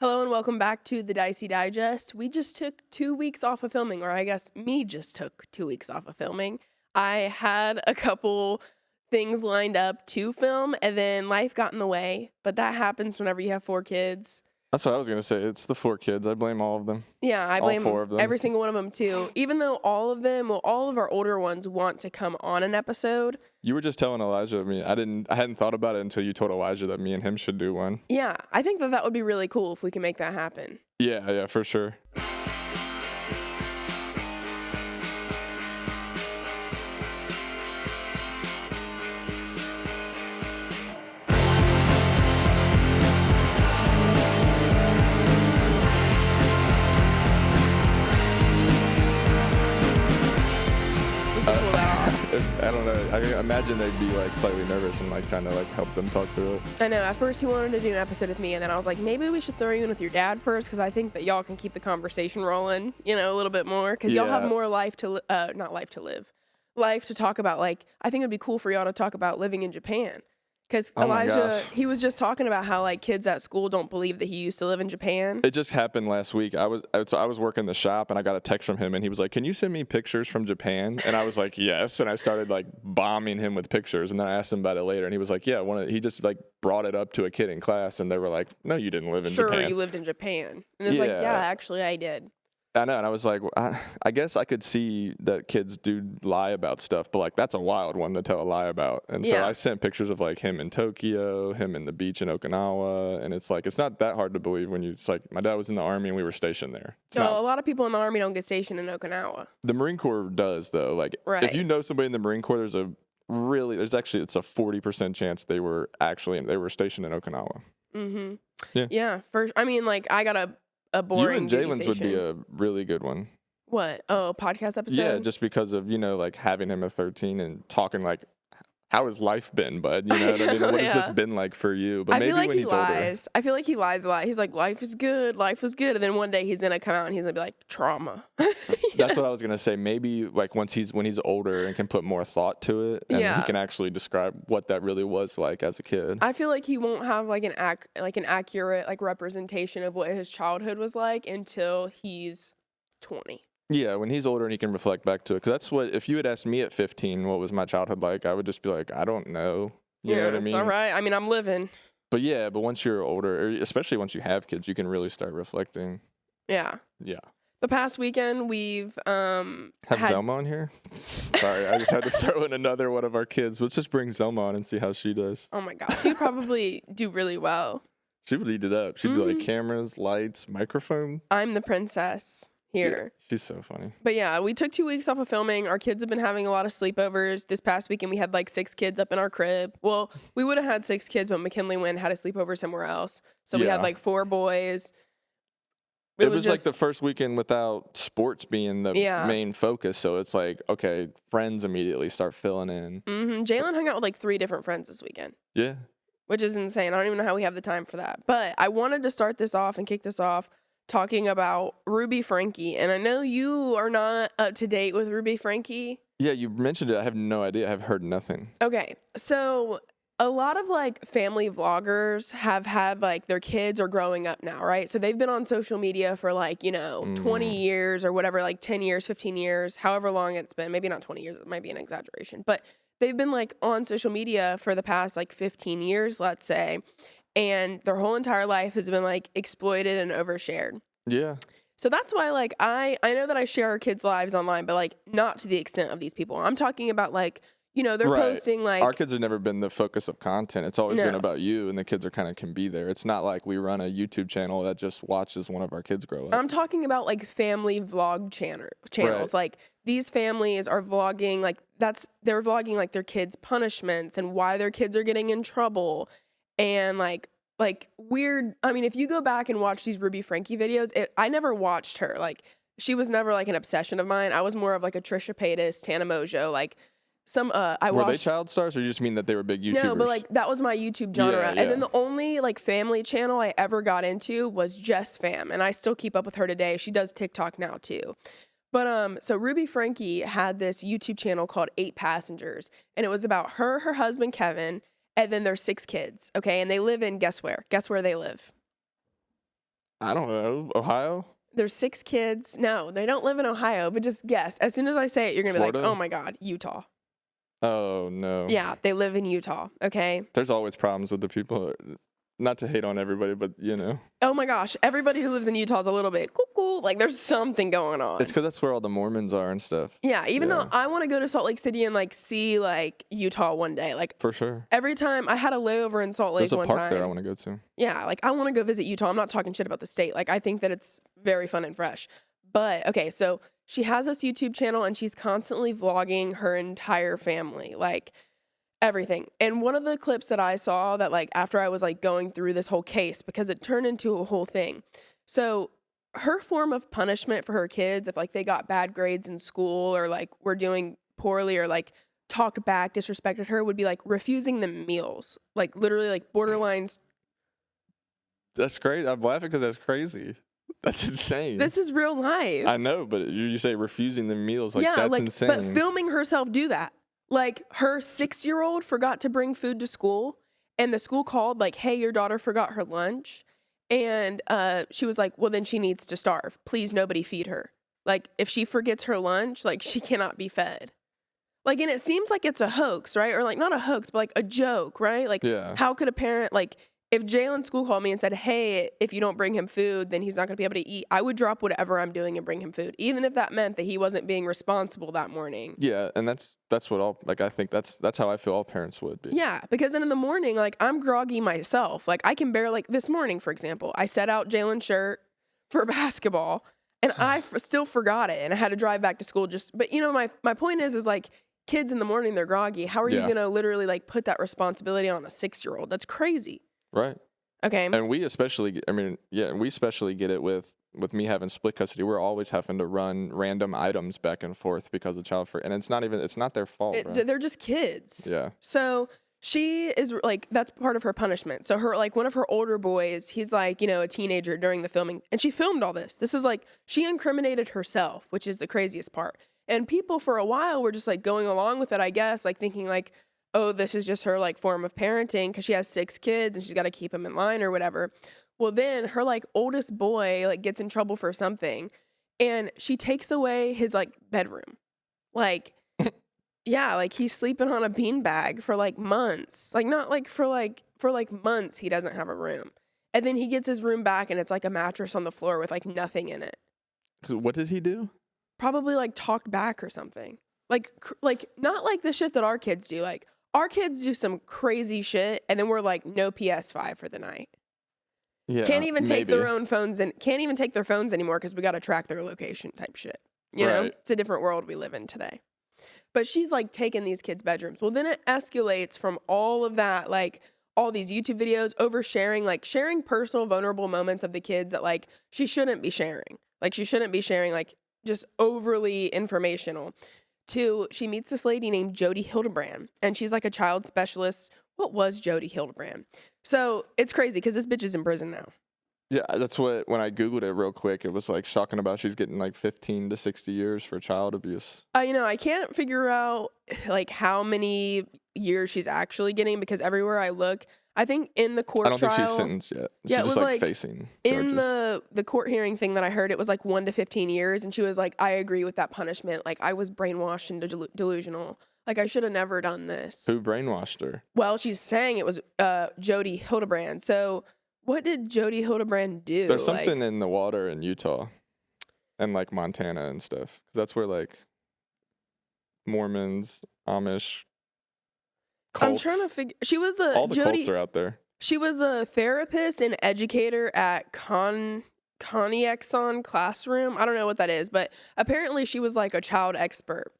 Hello and welcome back to the Dicey Digest. We just took 2 weeks off of filming, or I guess me just took 2 weeks off of filming. I had a couple things lined up to film, and then life got in the way. But that happens whenever you have 4 kids. That's what I was going to say. It's the 4 kids. I blame all of them. Yeah, I blame all 4 of them. every single one of them too. Even though all of our older ones want to come on an episode. You were just telling Elijah I hadn't thought about it until you told Elijah that me and him should do one. Yeah, I think that would be really cool if we can make that happen. Yeah, for sure. I don't know. I imagine they'd be like slightly nervous and like trying to like help them talk through it. I know. At first he wanted to do an episode with me, and then I was like, maybe we should throw you in with your dad first, because I think that y'all can keep the conversation rolling, a little bit more, because y'all have more life to talk about. Like, I think it'd be cool for y'all to talk about living in Japan. Because Elijah, he was just talking about how like kids at school don't believe that he used to live in Japan. It just happened last week. I was working the shop and I got a text from him and he was like, "Can you send me pictures from Japan?" And I was like, "Yes." And I started like bombing him with pictures. And then I asked him about it later and he was like, "Yeah." He just like brought it up to a kid in class and they were like, "No, you didn't live in Japan." Sure, you lived in Japan. And it's like, yeah, actually I did. I know, and I was like, I guess I could see that kids do lie about stuff, but like that's a wild one to tell a lie about. And so I sent pictures of like him in Tokyo, him in the beach in Okinawa, and it's like it's not that hard to believe when it's like my dad was in the Army and we were stationed there. A lot of people in the Army don't get stationed in Okinawa. The Marine Corps does though. Like if you know somebody in the Marine Corps, it's a 40% chance they were stationed in Okinawa. Mm-hmm. Yeah. I got a boring you and Jalen's would be a really good one. What? Oh, podcast episode? Yeah, just because of, like having him at 13 and talking like, how has life been, bud? You know what I mean? What has this been like for you? But maybe when he's older. I feel like he lies a lot. He's like, life was good. And then one day he's going to come out and he's going to be like, trauma. That's what I was going to say. Maybe like when he's older and can put more thought to it and he can actually describe what that really was like as a kid. I feel like he won't have like an accurate like representation of what his childhood was like until he's 20. Yeah, when he's older and he can reflect back to it. Because that's what, if you had asked me at 15 what was my childhood like, I would just be like, I don't know. You know what I mean? It's all right. I mean, I'm living. But once you're older, or especially once you have kids, you can really start reflecting. Yeah. Yeah. The past weekend, we've Have Zelma on here? Sorry, I just had to throw in another one of our kids. Let's just bring Zelma on and see how she does. Oh, my gosh. She'd probably do really well. She would eat it up. She'd do like cameras, lights, microphone. I'm the princess here. Yeah, she's so funny. But yeah, we took 2 weeks off of filming. Our kids have been having a lot of sleepovers. This past weekend, we had like 6 kids up in our crib. Well, we would have had 6 kids, but McKinley went and had a sleepover somewhere else. So we had like 4 boys. It was like the first weekend without sports being the main focus. So it's like, okay, friends immediately start filling in. Mm-hmm. Jalen hung out with like 3 different friends this weekend. Yeah. Which is insane. I don't even know how we have the time for that. But I wanted to start this off and kick this off talking about Ruby Franke. And I know you are not up to date with Ruby Franke. Yeah, you mentioned it. I have no idea. I've heard nothing. Okay. So a lot of like family vloggers have had like their kids are growing up now, right? So they've been on social media for like, 20 years or whatever, like 10 years, 15 years, however long it's been. Maybe not 20 years. It might be an exaggeration. But they've been like on social media for the past like 15 years, let's say. And their whole entire life has been like exploited and overshared. Yeah. So that's why like I know that I share our kids' lives online, but like not to the extent of these people. I'm talking about like, they're posting like... Our kids have never been the focus of content. It's always been about you, and the kids can be there. It's not like we run a YouTube channel that just watches one of our kids grow up. I'm talking about like family vlog channels. Right. Like these families are vlogging they're vlogging like their kids' punishments and why their kids are getting in trouble. And like weird. I mean, if you go back and watch these Ruby Franke videos, I never watched her. Like she was never like an obsession of mine. I was more of like a Trisha Paytas, Tana Mojo, like some. Were they child stars, or you just mean that they were big YouTubers? No, but like that was my YouTube genre. Yeah. And then the only like family channel I ever got into was Jess Fam, and I still keep up with her today. She does TikTok now too. But so Ruby Franke had this YouTube channel called 8 Passengers, and it was about her husband Kevin, and then their 6 kids, okay? And they live in, guess where? Guess where they live? I don't know. Ohio? There's 6 kids. No, they don't live in Ohio, but just guess. As soon as I say it, you're going to be like, Florida? oh my God, Utah. Oh, no. Yeah, they live in Utah, okay? There's always problems with the people. Not to hate on everybody, but you know. Oh my gosh, everybody who lives in Utah is a little bit cuckoo. Like there's something going on. It's because that's where all the Mormons are and stuff. Yeah, even though I want to go to Salt Lake City and like see like Utah one day. Like for sure. Every time I had a layover in Salt Lake one time. There's a park there I want to go to. Yeah, like I want to go visit Utah. I'm not talking shit about the state. Like I think that it's very fun and fresh. But okay, so she has this YouTube channel and she's constantly vlogging her entire family. Like everything. And one of the clips that I saw that like after I was like going through this whole case, because it turned into a whole thing. So her form of punishment for her kids, if like they got bad grades in school or like were doing poorly or like talked back, disrespected her, would be like refusing them meals. Like literally like borderlines. That's great. I'm laughing because that's crazy. That's insane. This is real life. I know, but you say refusing them meals. Like, yeah, that's like, insane. But filming herself do that. Like her 6-year-old forgot to bring food to school and the school called like, hey, your daughter forgot her lunch. And she was like, well, then she needs to starve. Please, nobody feed her. Like if she forgets her lunch, like she cannot be fed. Like, and it seems like it's a hoax, right? Or like not a hoax, but like a joke, right? Like how could a parent, like if Jalen's school called me and said, hey, if you don't bring him food, then he's not going to be able to eat, I would drop whatever I'm doing and bring him food, even if that meant that he wasn't being responsible that morning. Yeah, and that's what all, like, I think that's how I feel all parents would be. Yeah, because then in the morning, like, I'm groggy myself. Like, I can bear, like, this morning, for example, I set out Jalen's shirt for basketball, and I still forgot it, and I had to drive back to school but, you know, my point is, like, kids in the morning, they're groggy. How are you going to literally, like, put that responsibility on a 6-year-old? That's crazy. Right. Okay. And we especially get it with me having split custody. We're always having to run random items back and forth because of and it's not their fault. Right? They're just kids. Yeah. So she is like, that's part of her punishment. So her, like one of her older boys, he's like, you know, a teenager during the filming, and she filmed all this. This is like, she incriminated herself, which is the craziest part. And people for a while were just like going along with it, I guess, like thinking like, oh, this is just her like form of parenting because she has 6 kids and she's got to keep them in line or whatever. Well, then her like oldest boy like gets in trouble for something and she takes away his like bedroom. Like, yeah, like he's sleeping on a beanbag for like months. Like not like for months he doesn't have a room. And then he gets his room back and it's like a mattress on the floor with like nothing in it. What did he do? Probably like talked back or something. Like not like the shit that our kids do. Like our kids do some crazy shit, and then we're like, no PS5 for the night. Yeah, can't even take their own phones and can't even take their phones anymore because we got to track their location type shit. You know, it's a different world we live in today. But she's like taking these kids' bedrooms. Well, then it escalates from all of that, like all these YouTube videos, oversharing, like sharing personal, vulnerable moments of the kids that like she shouldn't be sharing. Like she shouldn't be sharing, like just overly informational. She meets this lady named Jody Hildebrand, and she's like a child specialist. What was Jody Hildebrand? So it's crazy because this bitch is in prison now. Yeah, that's what, when I Googled it real quick, it was like shocking about she's getting like 15 to 60 years for child abuse. You know, I can't figure out like how many years she's actually getting because everywhere I look, I think in the court trial. I don't think she's sentenced yet. She's just like facing charges. In the court hearing thing that I heard, it was like 1 to 15 years. And she was like, I agree with that punishment. Like I was brainwashed and delusional. Like I should have never done this. Who brainwashed her? Well, she's saying it was Jody Hildebrand. So what did Jody Hildebrand do? There's something in the water in Utah and like Montana and stuff. Because that's where like Mormons, Amish, cults. I'm trying to figure. She was all the cults are out there. She was a therapist and educator at Conexon Classroom. I don't know what that is, but apparently she was like a child expert.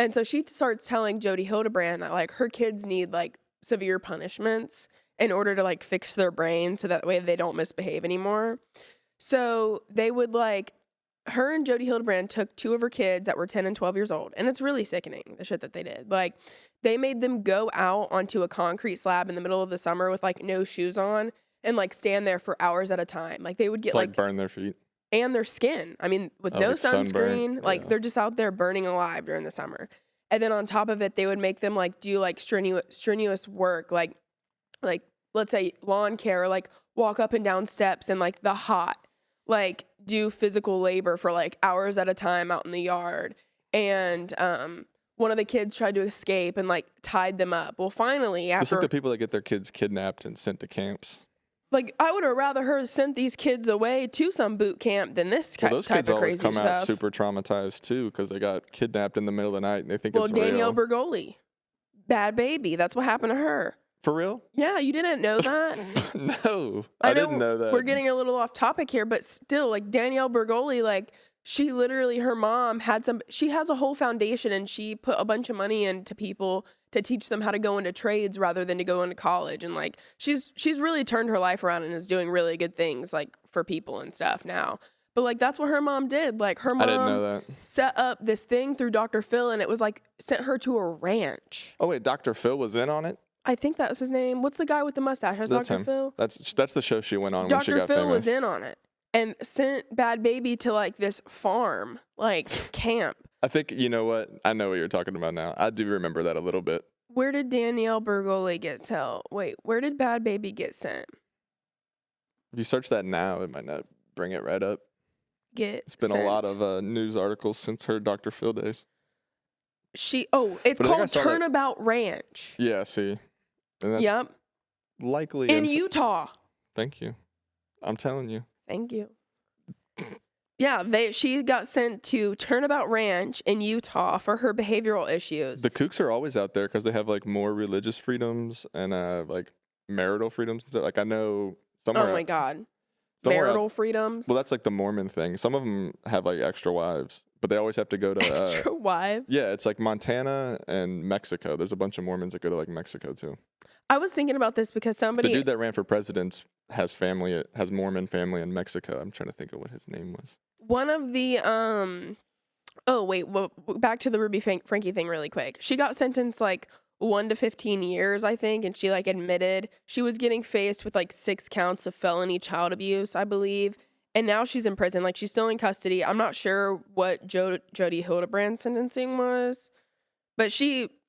And so she starts telling Jody Hildebrand that like her kids need like severe punishments in order to like fix their brain so that way they don't misbehave anymore. So they would like, her and Jody Hildebrand took 2 of her kids that were 10 and 12 years old. And it's really sickening, the shit that they did. Like they made them go out onto a concrete slab in the middle of the summer with like no shoes on and like stand there for hours at a time. Like they would get like burn their feet and their skin. I mean, with no like sunscreen, like they're just out there burning alive during the summer. And then on top of it, they would make them like do like strenuous work, like let's say lawn care, or like walk up and down steps in like the hot. like do physical labor for like hours at a time out in the yard. And one of the kids tried to escape and like tied them up. Well, finally, It's after like the people that get their kids kidnapped and sent to camps. like I would have rather her sent these kids away to some boot camp than this Well, those type kids of always crazy come out stuff. super traumatized too because they got kidnapped in the middle of the night and they think Well, it's Danielle real. Bergoli, bad baby. That's what happened to her. For real? Yeah, you didn't know that? No, I didn't know that. We're getting a little off topic here, but still, like Danielle Bergoli, like she literally, her mom she has a whole foundation and she put a bunch of money into people to teach them how to go into trades rather than to go into college. And like, she's really turned her life around and is doing really good things like for people and stuff now. But like, that's what her mom did. Like her I didn't know mom that. set up this thing through Dr. Phil and it was like sent her to a ranch. Oh wait, Dr. Phil was in on it? I think that was his name. What's the guy with the mustache? That's That's Dr. him. Phil? That's the show she went on when she Dr. got Phil famous. was in on it and sent Bad Baby to like this farm, like camp. I think, you know what? I know what you're talking about now. I do remember that a little bit. Where did Danielle Bergoli get sent? Wait, where did Bad Baby get sent? If you search that now, it might not bring it right up. It's been sent. a lot of news articles since her Dr. Phil days. It's But I think I called saw that- Turnabout Ranch. Yeah, see. And that's Yep. likely In Utah. Thank you. I'm telling you. Thank you. Yeah, she got sent to Turnabout Ranch in Utah for her behavioral issues. The kooks are always out there because they have like more religious freedoms and like marital freedoms and stuff. Like I know somewhere. Oh my God. somewhere Marital freedoms. Well, that's like the Mormon thing. Some of them have like extra wives, but they always have to go to extra wives. Yeah, it's like Montana and Mexico. There's a bunch of Mormons that go to like Mexico too. I was thinking about this because The dude that ran for president has Mormon family in Mexico. I'm trying to think of what his name was. one of the back to the Ruby Franke thing really quick. She got sentenced like 1 to 15 years, I think, and she like admitted she was getting faced with like 6 counts of felony child abuse, I believe. And now she's in prison. Like she's still in custody. I'm not sure what Jody Hildebrand's sentencing was, but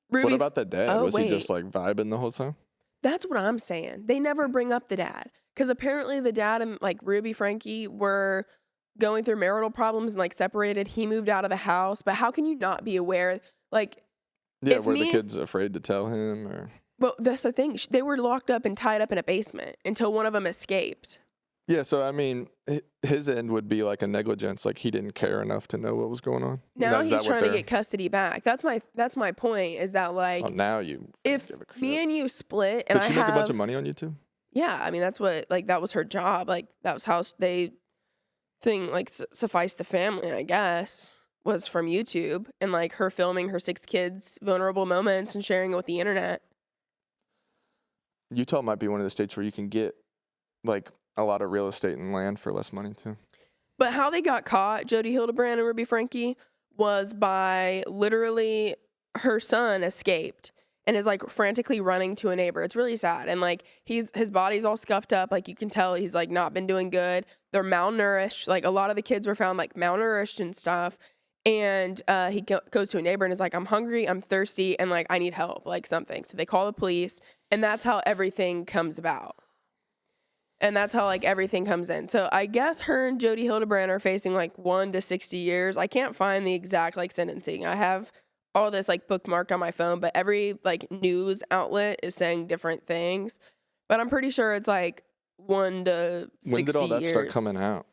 What about the dad? Oh, was he wait. just like vibing the whole time? That's what I'm saying. They never bring up the dad because apparently the dad and like Ruby Franke were going through marital problems and like separated. He moved out of the house, but how can you not be aware? Like, Yeah, were the kids afraid to tell him or? Well, that's the thing. They were locked up and tied up in a basement until one of them escaped. Yeah, so I mean, his end would be like a negligence, like he didn't care enough to know what was going on. Now he's trying to get custody back. That's my point. Is that like if me and you split and did she make a bunch of money on YouTube? Yeah, I mean that's what that was her job. Like that was how they suffice the family, I guess, was from YouTube and like her filming her 6 kids' vulnerable moments and sharing it with the internet. Utah might be one of the states where you can get like a lot of real estate and land for less money too. But how they got caught, Jody Hildebrand and Ruby Franke, was by literally her son escaped and is like frantically running to a neighbor. It's really sad. And like his body's all scuffed up. Like you can tell he's like not been doing good. They're malnourished. Like a lot of the kids were found like malnourished and stuff. And he goes to a neighbor and is like, I'm hungry, I'm thirsty, and like I need help, like something. So they call the police, and that's how everything comes about. And that's how like everything comes in. So I guess her and Jody Hildebrand are facing like 1 to 60 years. I can't find the exact like sentencing. I have all this like bookmarked on my phone, but every like news outlet is saying different things. But I'm pretty sure it's like 1 to 60 years. When did all that start coming out?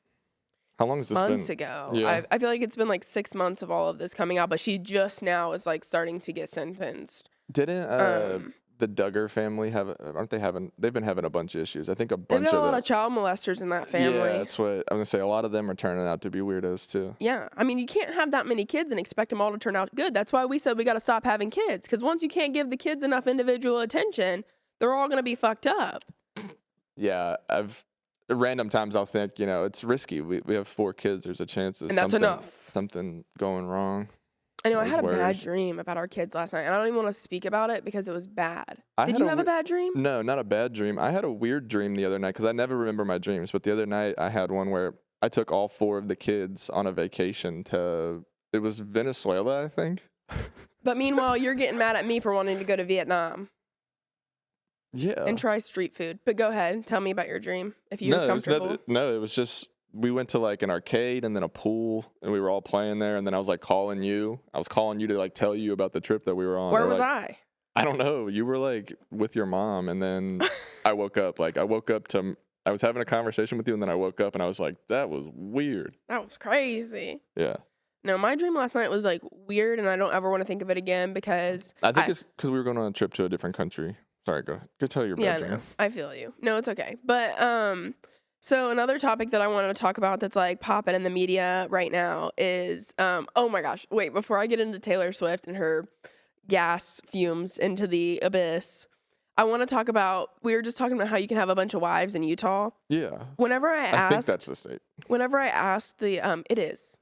How long has this been? Months ago. Yeah. I feel like it's been like 6 months of all of this coming out, but she just now is like starting to get sentenced. Didn't the Duggar family they've been having a bunch of issues. I think a bunch They've got of a lot of child molesters in that family. Yeah, that's what I'm gonna say. A lot of them are turning out to be weirdos too. Yeah, I mean, you can't have that many kids and expect them all to turn out good. That's why we said we got to stop having kids, because once you can't give the kids enough individual attention, they're all gonna be fucked up. Yeah, at random times I'll think, it's risky. We have 4 kids. There's a chance of something going wrong. I know I had a bad dream about our kids last night, and I don't even want to speak about it because it was bad. Did you have a bad dream? No, not a bad dream. I had a weird dream the other night because I never remember my dreams. But the other night I had one where I took all 4 of the kids on a vacation it was Venezuela, I think. But meanwhile, you're getting mad at me for wanting to go to Vietnam. Yeah. And try street food. But go ahead, tell me about your dream if you're comfortable. It was just we went to like an arcade and then a pool, and we were all playing there. And then I was like calling you. I was calling you to like tell you about the trip that we were on. Where was I? I don't know. You were like with your mom, and then I woke up. Like I was having a conversation with you, and then I woke up and I was like, that was weird. That was crazy. Yeah. No, my dream last night was like weird, and I don't ever want to think of it again because I think it's because we were going on a trip to a different country. Sorry, go tell your bad dream. No, I feel you. No, it's okay. But so another topic that I wanted to talk about that's like popping in the media right now is oh my gosh, wait, before I get into Taylor Swift and her gas fumes into the abyss, I want to talk about, we were just talking about how you can have a bunch of wives in Utah. Yeah. I think that's the state. Whenever I asked it is.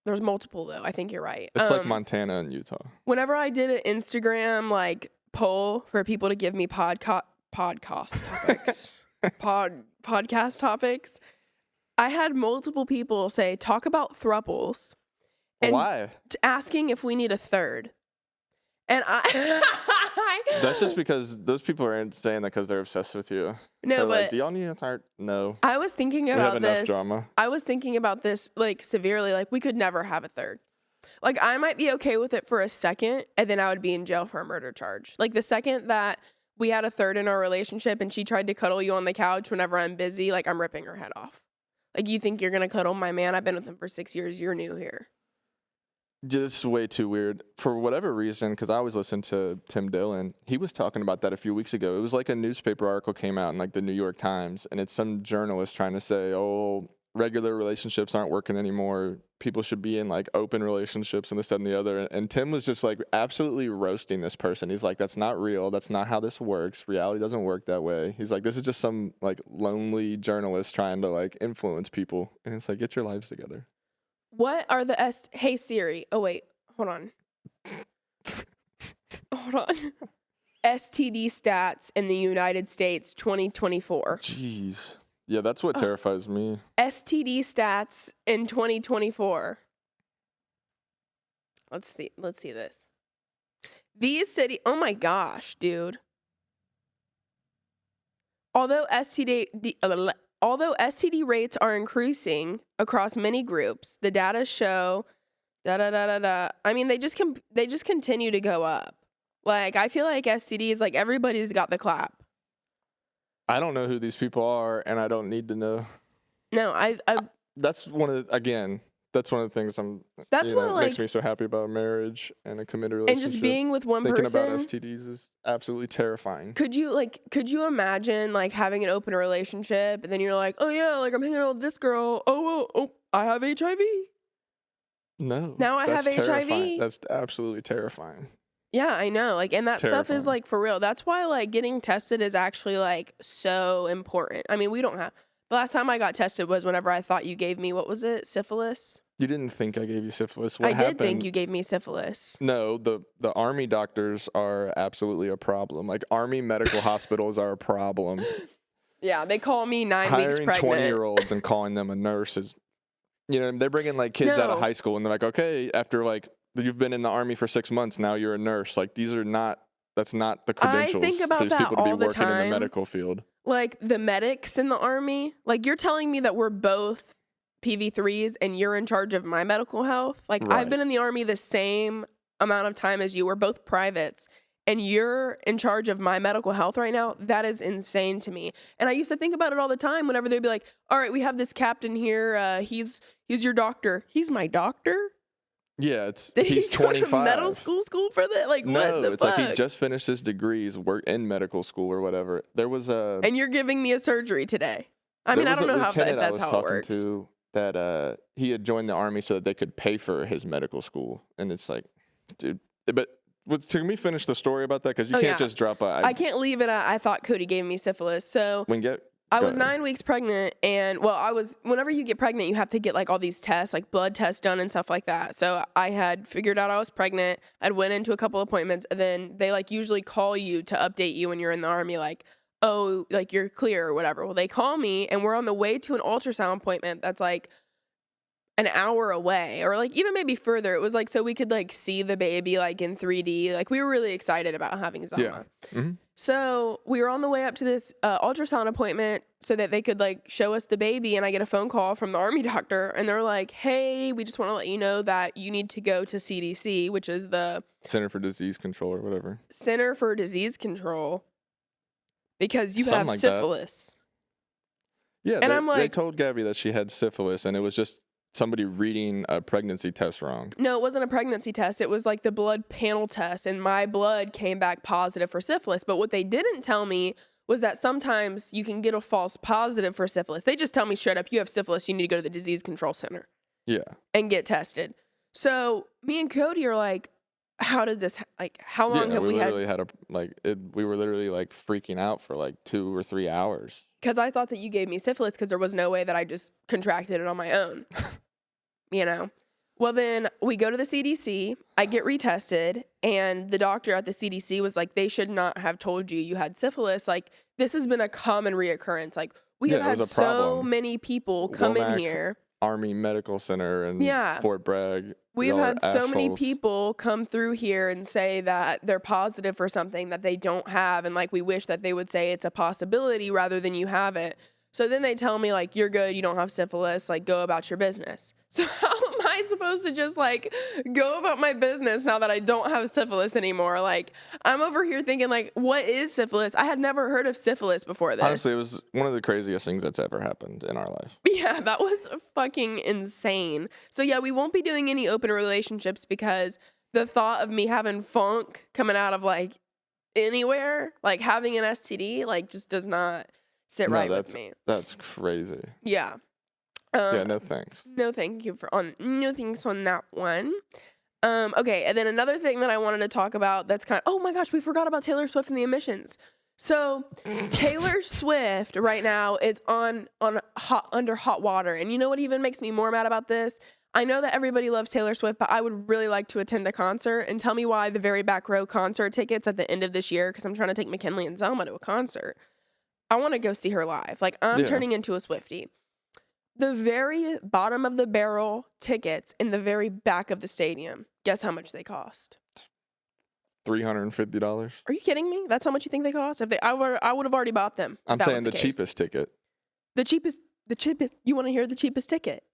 There's multiple though. I think you're right. It's like Montana and Utah. Whenever I did an Instagram like poll for people to give me podcast topics, podcast topics, I had multiple people say talk about thruples. And why? Asking if we need a third. And That's just because those people are saying that because they're obsessed with you. No, they're but like, do y'all need a third? No. I was thinking about we have enough this. Drama. I was thinking about this like severely. Like we could never have a third. Like I might be okay with it for a second, and then I would be in jail for a murder charge. Like the second that we had a third in our relationship, and she tried to cuddle you on the couch whenever I'm busy, like I'm ripping her head off. Like you think you're gonna cuddle my man? I've been with him for 6 years. You're new here. Just way too weird. For whatever reason, because I always listen to Tim Dillon, he was talking about that a few weeks ago. It was like a newspaper article came out in like the New York Times, and it's some journalist trying to say, oh, regular relationships aren't working anymore. People should be in like open relationships and this, that, and the other. And Tim was just like absolutely roasting this person. He's like, that's not real. That's not how this works. Reality doesn't work that way. He's like, this is just some like lonely journalist trying to like influence people. And it's like, get your lives together. What are the Hey Siri. Oh wait, hold on. Hold on. STD stats in the United States 2024. Jeez. Yeah, that's what terrifies me. STD stats in 2024. Let's see this. Oh my gosh, dude. Although STD rates are increasing across many groups, the data show I mean, they just continue to go up. Like I feel like STDs, like everybody's got the clap. I don't know who these people are, and I don't need to know. No, that's one of the things makes me so happy about marriage and a committed relationship. And just being with one person. person. Thinking about STDs is absolutely terrifying. Could you imagine like having an open relationship and then you're like, oh yeah, like I'm hanging out with this girl. Oh, I have HIV. No. Now I have terrifying. HIV. That's absolutely terrifying. Yeah, I know. Like, and that stuff is like for real. That's why like getting tested is actually like so important. I mean, the last time I got tested was whenever I thought you gave me, what was it? Syphilis? You didn't think I gave you syphilis. I did think you gave me syphilis. No, the Army doctors are absolutely a problem. Like Army medical hospitals are a problem. Yeah, they call me 9 weeks pregnant. Hiring 20-year-olds and calling them a nurse is, they're bringing like kids out of high school and they're like, okay, after like you've been in the Army for 6 months, now you're a nurse. Like that's not the credentials. I think about for these that people to be all the working in time. the medical field. Like the medics in the Army, like you're telling me that we're both PV3s and you're in charge of my medical health. Like Right. I've been in the Army the same amount of time as you. We're both privates and you're in charge of my medical health right now. That is insane to me. And I used to think about it all the time whenever they'd be like, all right, we have this captain here. He's your doctor. He's my doctor? Yeah, Did he's he go to 25. medical school for that? Like, No, what the it's fuck? like he just finished his degrees, work in medical school or whatever. There was a And you're giving me a surgery today. I mean, I don't know if that's how it works. To that he had joined the Army so that they could pay for his medical school, and it's like, dude. But can we finish the story about that? Because you can't just drop a. I can't leave it at I thought Cody gave me syphilis. So I was 9 weeks pregnant, and whenever you get pregnant, you have to get like all these tests, like blood tests done and stuff like that. So I had figured out I was pregnant. I'd went into a couple appointments, and then they like usually call you to update you when you're in the Army, like, oh, like you're clear or whatever. Well, they call me and we're on the way to an ultrasound appointment that's like an hour away or like even maybe further. It was like so we could like see the baby like in 3D. Like we were really excited about having Zama. Yeah. Mm-hmm. So we were on the way up to this ultrasound appointment so that they could like show us the baby. And I get a phone call from the army doctor and they're like, hey, we just want to let you know that you need to go to CDC, which is the Center for Disease Control or whatever. Center for Disease Control, because you Something have like syphilis. Yeah, and they, I'm like, they told Gabbie that she had syphilis and it was just somebody reading a pregnancy test wrong. no, it wasn't a pregnancy test. It was like the blood panel test, and my blood came back positive for syphilis. But what they didn't tell me was that sometimes you can get a false positive for syphilis. They just tell me straight up, you have syphilis, you need to go to the disease control center. Yeah. And get tested. So me and Cody are like, how did this, like, how long have we had? We were literally like freaking out for like 2 or 3 hours. Because I thought that you gave me syphilis because there was no way that I just contracted it on my own. You know? Well, then we go to the CDC, I get retested, and the doctor at the CDC was like, they should not have told you had syphilis. Like, this has been a common reoccurrence. Like, we have had so many people come in here. Army Medical Center and Fort Bragg. We've had so many people come through here and say that they're positive for something that they don't have. And like, we wish that they would say it's a possibility rather than you have it. So then they tell me like, you're good, you don't have syphilis, like go about your business. So how am I supposed to just like go about my business now that I don't have syphilis anymore? Like I'm over here thinking like, what is syphilis? I had never heard of syphilis before this. Honestly, it was one of the craziest things that's ever happened in our life. Yeah, that was fucking insane. So yeah, we won't be doing any open relationships because the thought of me having funk coming out of like anywhere, like having an STD, like just does not sit right with me. That's crazy. Yeah. Yeah, no thanks. No thank you no thanks on that one. Okay, and then another thing that I wanted to talk about that's kind of, oh my gosh, we forgot about Taylor Swift and the emissions. So Taylor Swift right now is under hot water. And you know what even makes me more mad about this? I know that everybody loves Taylor Swift, but I would really like to attend a concert, and tell me why the very back row concert tickets at the end of this year, because I'm trying to take McKinley and Zelma to a concert. I want to go see her live. Like, I'm turning into a Swiftie. The very bottom of the barrel tickets in the very back of the stadium, guess how much they cost? $350. Are you kidding me? That's how much you think they cost? I would have already bought them. I'm saying the cheapest ticket. The cheapest. You want to hear the cheapest ticket?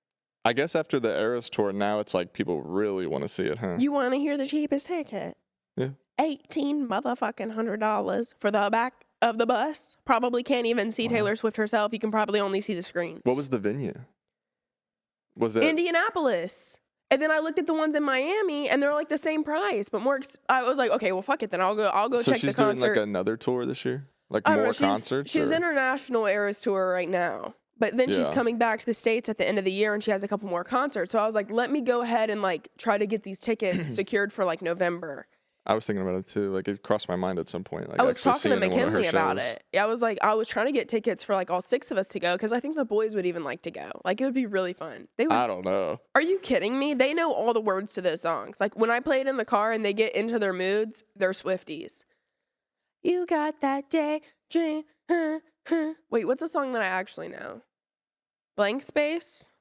I guess after the Eras tour, now it's like people really want to see it, huh? You want to hear the cheapest ticket? Yeah. $1,800 for the back of the bus. Probably can't even see Taylor Swift herself. You can probably only see the screens. What was the venue? Was it Indianapolis? And then I looked at the ones in Miami, and they're like the same price, but more. I was like, okay, well, fuck it, then I'll go check the concert. So she's doing like another tour this year, like more concerts. She's international Eras tour right now. But then she's coming back to the States at the end of the year, and she has a couple more concerts. So I was like, let me go ahead and like try to get these tickets secured for like November. I was thinking about it too. Like it crossed my mind at some point. Like I was talking to McKinley about it. Yeah, I was trying to get tickets for like all 6 of us to go because I think the boys would even like to go. Like it would be really fun. I don't know. Are you kidding me? They know all the words to those songs. Like when I play it in the car and they get into their moods, they're Swifties. You got that day dream. Wait, what's a song that I actually know? Blank Space?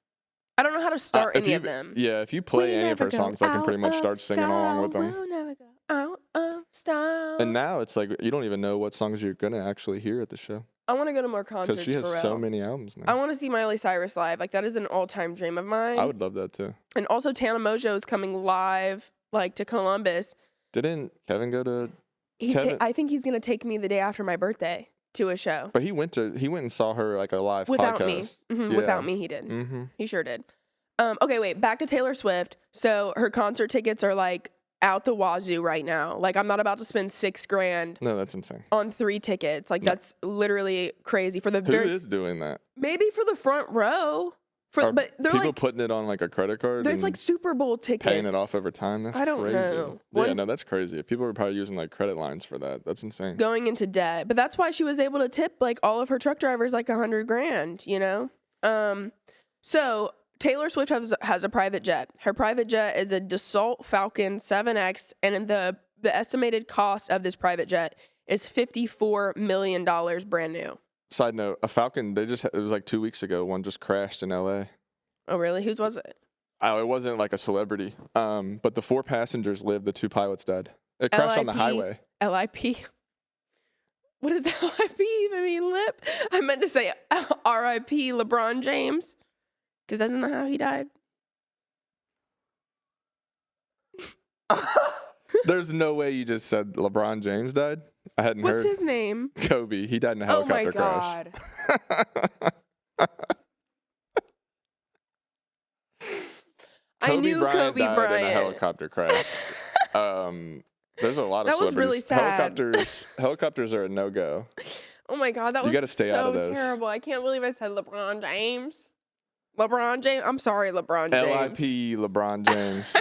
I don't know how to start any of them. Yeah, if you play any of her songs, I can pretty much start singing along with them. We'll never go out of style. And now it's like you don't even know what songs you're going to actually hear at the show. I want to go to more concerts because she has so many albums now. I want to see Miley Cyrus live. Like that is an all-time dream of mine. I would love that too. And also Tana Mojo is coming live like to Columbus. Didn't Kevin go to I think he's going to take me the day after my birthday to a show. But he went and saw her like a live without podcast. Me. Mm-hmm. Yeah. Without me, he did. Mm-hmm. He sure did. Okay, wait, back to Taylor Swift. So her concert tickets are like out the wazoo right now. Like I'm not about to spend $6,000. No, that's insane. On 3 tickets. Like that's literally crazy for the Who is doing that? Maybe for the front row. But they're people like, putting it on like a credit card. It's like Super Bowl tickets. Paying it off over time. That's crazy. I don't know. Yeah, no, that's crazy. People are probably using like credit lines for that. That's insane. Going into debt. But that's why she was able to tip like all of her truck drivers like $100,000, you know? So Taylor Swift has a private jet. Her private jet is a Dassault Falcon 7X, and the estimated cost of this private jet is $54 million brand new. Side note, a Falcon, it was like 2 weeks ago, one just crashed in L.A. Oh, really? Whose was it? Oh, it wasn't like a celebrity. But the 4 passengers lived, the 2 pilots died. It crashed on the highway. L.I.P. What does L.I.P even mean, lip? I meant to say R.I.P. LeBron James. Because that's not how he died. There's no way you just said LeBron James died. I hadn't heard. What's his name? Kobe. He died in a helicopter crash. Oh my God. I knew Kobe died Bryant in a helicopter crash. There's a lot of that was celebrities. really sad. Helicopters are a no-go. Oh my God, that You was gotta stay out of so those. terrible. I can't believe I said LeBron James. LeBron James. I'm sorry, LeBron James. L.I.P. LeBron James.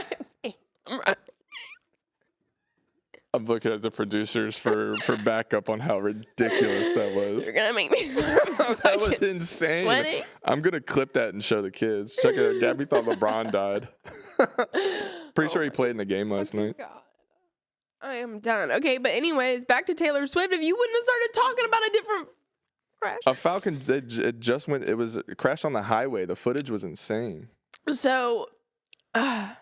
I'm looking at the producers for backup on how ridiculous that was. You're gonna make me. That was insane. Sweating. I'm gonna clip that and show the kids. Check it out. Gabbie thought LeBron died. Pretty sure he played in the game last night. God. I am done. Okay, but anyways, back to Taylor Swift. If you wouldn't have started talking about a different crash. A Falcon, it just went. It crashed on the highway. The footage was insane. So, her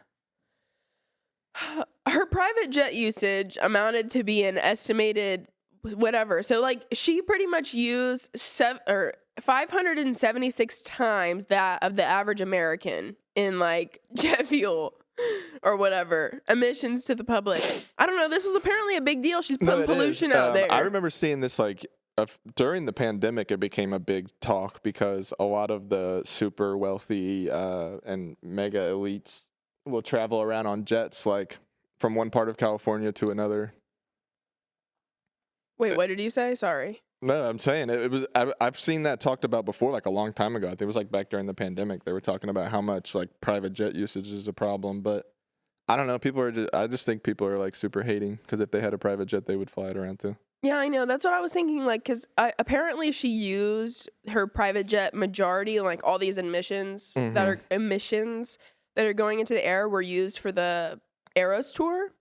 private jet usage amounted to be an estimated whatever. So, like, she pretty much used 576 times that of the average American in like jet fuel or whatever emissions to the public. I don't know. This is apparently a big deal. She's putting pollution out there. I remember seeing this like during the pandemic. It became a big talk because a lot of the super wealthy and mega elites will travel around on jets, like from one part of California to another. Wait, what did you say? Sorry. No, I'm saying it was. I've seen that talked about before, like a long time ago. I think it was like back during the pandemic. They were talking about how much like private jet usage is a problem, but I don't know. I just think people are like super hating because if they had a private jet, they would fly it around too. Yeah, I know. That's what I was thinking. Like, because apparently she used her private jet majority, like all these emissions that are going into the air were used for the Eras tour.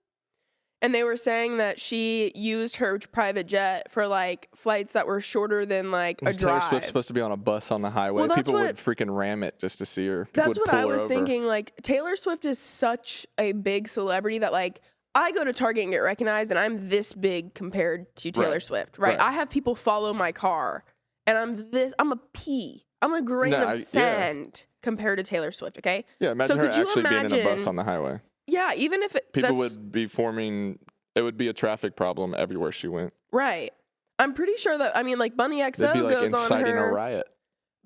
And they were saying that she used her private jet for like flights that were shorter than like a drive. Taylor Swift's supposed to be on a bus on the highway. Well, people would freaking ram it just to see her. That's what I was thinking. Like, Taylor Swift is such a big celebrity that like I go to Target and get recognized and I'm this big compared to Taylor Swift, right? I have people follow my car and I'm a pea. I'm a grain of sand compared to Taylor Swift, okay? Yeah, imagine her actually being in a bus on the highway. Yeah, even if people would be forming, it would be a traffic problem everywhere she went. Right. I'm pretty sure that, I mean, like Bunny XO They'd be like goes inciting on her a riot.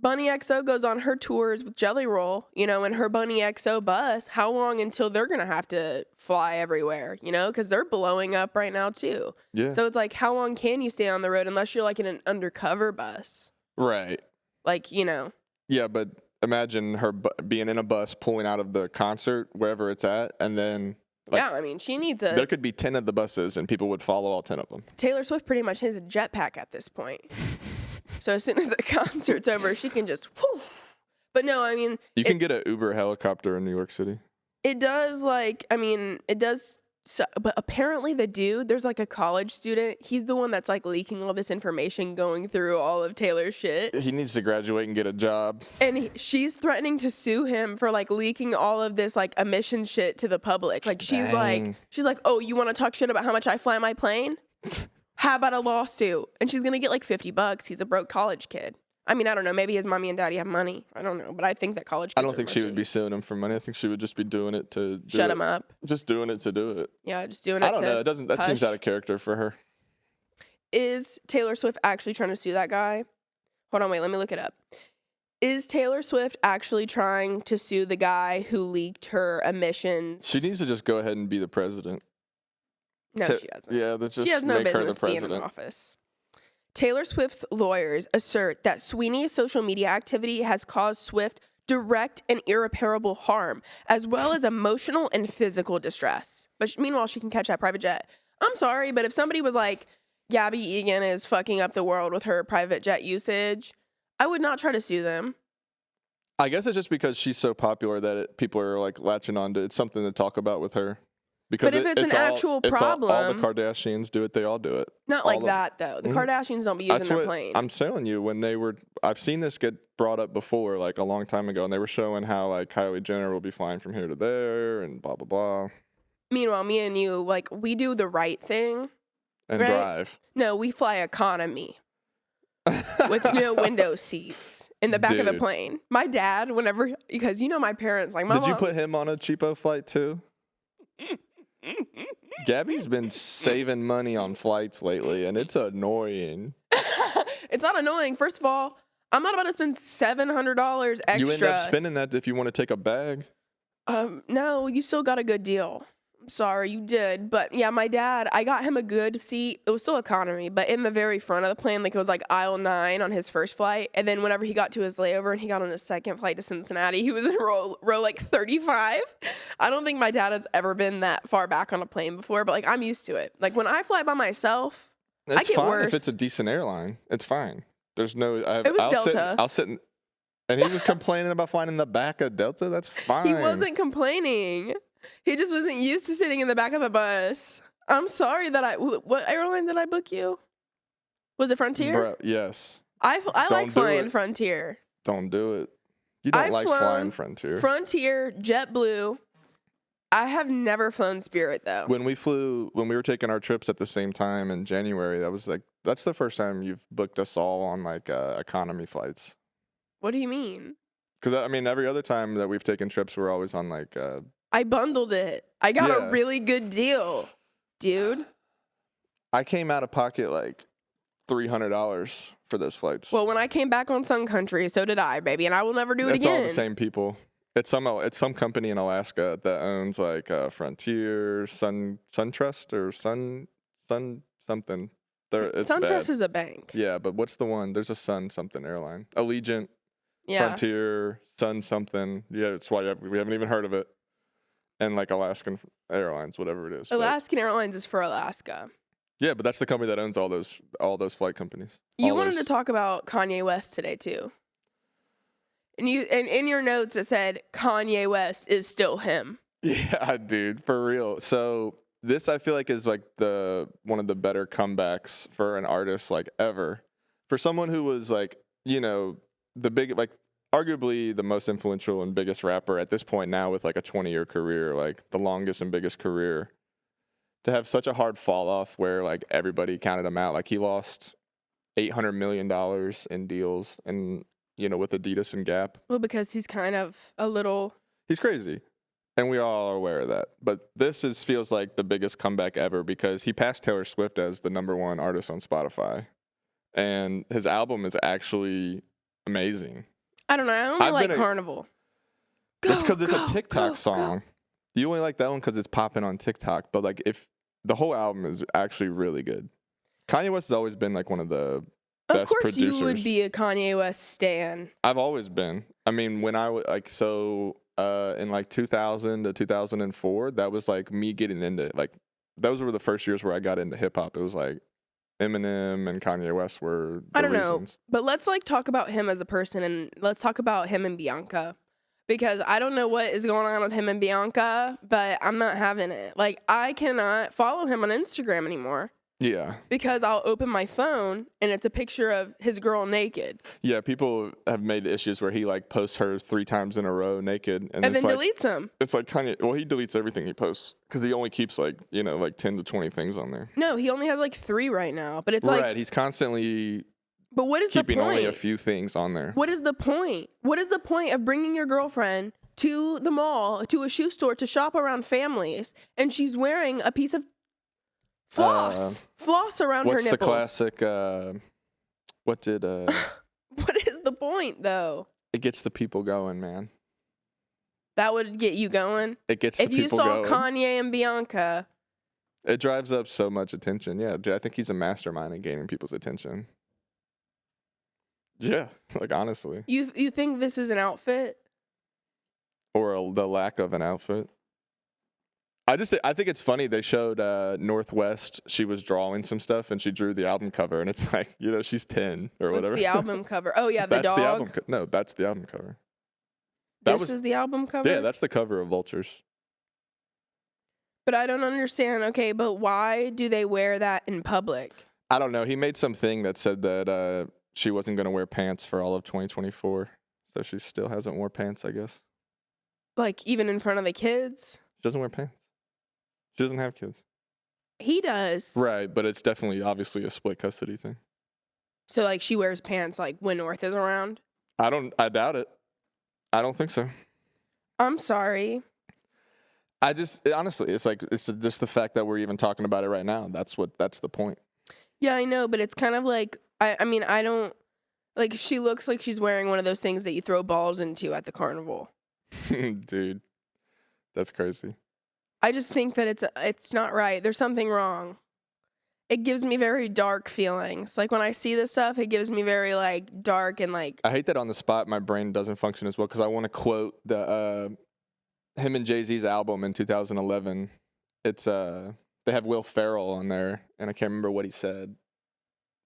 Bunny XO goes on her tours with Jelly Roll, you know, in her Bunny XO bus. How long until they're going to have to fly everywhere, you know, because they're blowing up right now too. Yeah. So it's like, how long can you stay on the road unless you're like in an undercover bus? Right. Like, you know. Yeah, but imagine her being in a bus pulling out of the concert, wherever it's at, and then... Like, yeah, I mean, she needs a... There could be 10 of the buses, and people would follow all 10 of them. Taylor Swift pretty much has a jetpack at this point. So as soon as the concert's over, she can just... Whoo. But no, I mean... You can get an Uber helicopter in New York City. It does, like... I mean, it does... So, but apparently the dude, there's like a college student. He's the one that's like leaking all this information going through all of Taylor's shit. He needs to graduate and get a job. And she's threatening to sue him for like leaking all of this like emission shit to the public. Like she's like, oh, you want to talk shit about how much I fly my plane? How about a lawsuit? And she's going to get like $50. He's a broke college kid. I mean, I don't know. Maybe his mommy and daddy have money. I don't know. But I think that college kids I don't think she would be suing him for money. I think she would just be doing it to shut him up. Just doing it to do it. Yeah, just doing it to I don't know. It doesn't. That seems out of character for her. Is Taylor Swift actually trying to sue that guy? Hold on, wait. Let me look it up. Is Taylor Swift actually trying to sue the guy who leaked her emissions? She needs to just go ahead and be the president. No, she doesn't. Yeah, that's just she has no make her the business being president. in office. Taylor Swift's lawyers assert that Sweeney's social media activity has caused Swift direct and irreparable harm, as well as emotional and physical distress. But meanwhile, she can catch that private jet. I'm sorry, but if somebody was like, Gabbie Egan is fucking up the world with her private jet usage, I would not try to sue them. I guess it's just because she's so popular that people are like latching on to it's something to talk about with her. Because but if it's an actual problem, all the Kardashians do it. They all do it. Not like that though. The Kardashians don't be using their plane. I'm telling you, when they were, I've seen this get brought up before, like a long time ago, and they were showing how like Kylie Jenner will be flying from here to there and blah blah blah. Meanwhile, me and you, like we do the right thing, and right? drive. No, we fly economy with no window seats in the back of the Dude. plane. My dad, because my parents, like my Did mom. you put him on a cheapo flight too? Gabbie's been saving money on flights lately, and it's annoying. It's not annoying. First of all, I'm not about to spend $700 extra. You end up spending that if you want to take a bag. No, you still got a good deal. I'm sorry, you did. But yeah, my dad, I got him a good seat. It was still economy, but in the very front of the plane, like it was like aisle 9 on his first flight. And then whenever he got to his layover and he got on his second flight to Cincinnati, he was in row like 35. I don't think my dad has ever been that far back on a plane before, but like I'm used to it. Like when I fly by myself, I get fine worse. if it's a decent airline. It's fine. There's no. It was Delta. I'll sit. And he was complaining about flying in the back of Delta. That's fine. He wasn't complaining. He just wasn't used to sitting in the back of the bus. I'm sorry that what airline did I book you? Was it Frontier? Bro, yes. I like flying Frontier. Don't do it. You don't like flying Frontier. Frontier, JetBlue. I have never flown Spirit though. When we were taking our trips at the same time in January, that's the first time you've booked us all on like economy flights. What do you mean? Because I mean, every other time that we've taken trips, we're always on like. I bundled it. I got a really good deal, dude. I came out of pocket like $300 for those flights. Well, when I came back on Sun Country, so did I, baby, and I will never do it again. It's all the same people. It's some company in Alaska that owns like Frontier, SunTrust, or Sun something. SunTrust is a bank. Yeah, but what's the one? There's a Sun something airline. Allegiant, Frontier, Sun something. Yeah, that's why we haven't even heard of it. And like Alaskan Airlines, whatever it is. Alaskan Airlines is for Alaska. Yeah, but that's the company that owns all those flight companies. You wanted to talk about Kanye West today too. And in your notes it said Kanye West is still him. Yeah, dude, for real. So this I feel like is like one of the better comebacks for an artist like ever. For someone who was like, the big like arguably the most influential and biggest rapper at this point now with like a 20-year career, like the longest and biggest career, to have such a hard fall off where like everybody counted him out. Like he lost $800 million in deals and with Adidas and Gap. Well, because he's kind of he's crazy. And we all are aware of that. But this feels like the biggest comeback ever because he passed Taylor Swift as the #1 artist on Spotify. And his album is actually amazing. I don't know. I only like Carnival. It's because it's a TikTok song. You only like that one because it's popping on TikTok. But like if the whole album is actually really good. Kanye West has always been like one of the best producers. Of course you would be a Kanye West stan. I've always been. I mean, when I was like, in like 2000 to 2004, that was like me getting into like, those were the first years where I got into hip hop. It was like Eminem and Kanye West were the reasons. But let's like talk about him as a person and let's talk about him and Bianca. Because I don't know what is going on with him and Bianca, but I'm not having it. Like, I cannot follow him on Instagram anymore. Yeah. Because I'll open my phone and it's a picture of his girl naked. Yeah, people have made issues where he like posts her 3 times in a row naked. And then like, deletes them. It's like Kanye, well, he deletes everything he posts because he only keeps like, like 10 to 20 things on there. No, he only has like 3 right now. But it's like. Right, he's constantly. But what is the point? Keeping only a few things on there. What is the point? What is the point of bringing your girlfriend to the mall, to a shoe store to shop around families, and she's wearing a piece of floss around her nipples? What's the classic, what did... What is the point, though? It gets the people going, man. That would get you going? It gets the people If going. you saw Kanye and Bianca... It drives up so much attention. Yeah, dude, I think he's a mastermind in gaining people's attention. Yeah, like honestly. You think this is an outfit? Or the lack of an outfit? I think it's funny. They showed Northwest. She was drawing some stuff, and she drew the album cover, and it's like she's 10 or whatever. What's the album cover? Oh yeah, the dog. The album no, that's the album cover. This is the album cover. Yeah, that's the cover of Vultures. But I don't understand. Okay, but why do they wear that in public? I don't know. He made something that said that she wasn't going to wear pants for all of 2024. So she still hasn't worn pants, I guess. Like, even in front of the kids? She doesn't wear pants. She doesn't have kids. He does. Right, but it's definitely obviously a split custody thing. So, like, she wears pants, like, when North is around? I doubt it. I don't think so. I'm sorry. Honestly, it's just the fact that we're even talking about it right now. That's the point. Yeah, I know, but it's kind of like, I mean, I don't, like, she looks like she's wearing one of those things that you throw balls into at the carnival. Dude, that's crazy. I just think that it's not right. There's something wrong. It gives me very dark feelings. Like, when I see this stuff, it gives me very, like, dark and, like... I hate that on the spot my brain doesn't function as well, because I want to quote him and Jay-Z's album in 2011. It's, they have Will Ferrell on there, and I can't remember what he said.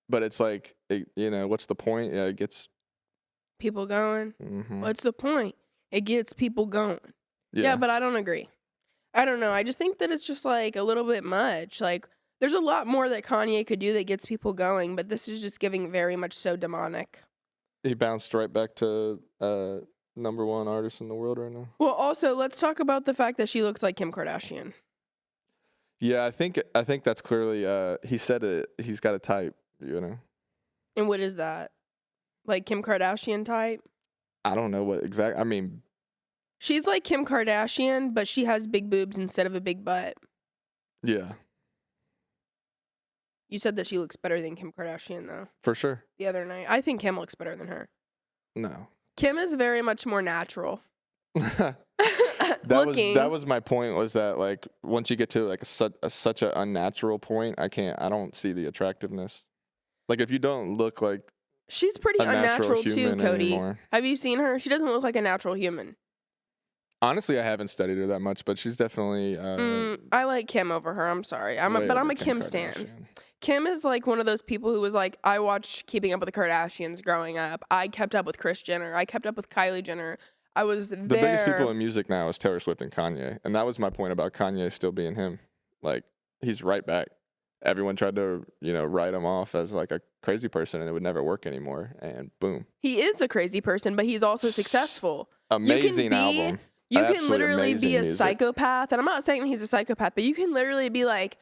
But it's like, what's the point? Yeah, it gets... People going. Mm-hmm. What's the point? It gets people going. Yeah, but I don't agree. I don't know. I just think that it's just, like, a little bit much. Like, there's a lot more that Kanye could do that gets people going, but this is just giving very much so demonic. He bounced right back to number one artist in the world right now. Well, also, let's talk about the fact that she looks like Kim Kardashian. Yeah, I think that's clearly, he said it, he's got a type, And what is that? Like Kim Kardashian type? I don't know what exactly, I mean. She's like Kim Kardashian, but she has big boobs instead of a big butt. Yeah. You said that she looks better than Kim Kardashian, though. For sure. The other night. I think Kim looks better than her. No. Kim is very much more natural. That was my point, was that, like, once you get to, like, such an unnatural point, I don't see the attractiveness. Like, if you don't look like she's pretty unnatural too, Cody. Anymore. Have you seen her? She doesn't look like a natural human. Honestly, I haven't studied her that much, but she's definitely... I like Kim over her. I'm sorry. I'm a Kim stan. Kim is like one of those people who was like, I watched Keeping Up with the Kardashians growing up. I kept up with Kris Jenner. I kept up with Kylie Jenner. I was there. The biggest people in music now is Taylor Swift and Kanye. And that was my point about Kanye still being him. Like, he's right back. Everyone tried to, write him off as like a crazy person, and it would never work anymore. And boom. He is a crazy person, but he's also successful. Amazing album. You can literally be a psychopath. And I'm not saying he's a psychopath, but you can literally be like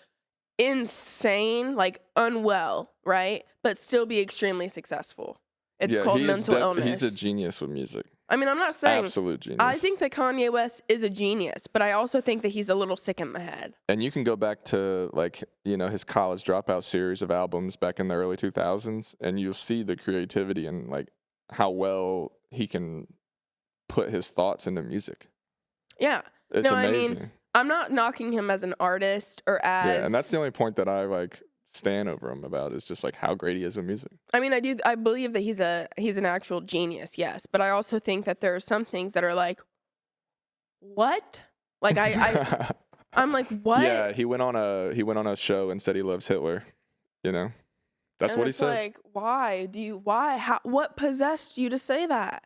insane, like unwell, right? But still be extremely successful. It's called mental illness. He's a genius with music. I mean, I'm not saying absolute genius. I think that Kanye West is a genius, but I also think that he's a little sick in the head. And you can go back to, like, his College Dropout series of albums back in the early 2000s, and you'll see the creativity and, like, how well he can put his thoughts into music. Yeah. It's amazing. I mean, I'm not knocking him as an artist or as... Yeah, and that's the only point that I, like, stand over him about, is just, like, how great he is with music. I mean, I believe that he's an actual genius, yes. But I also think that there are some things that are like, what? Like, I'm like, what? Yeah, he went on a show and said he loves Hitler, That's what he said. Like, why? What possessed you to say that?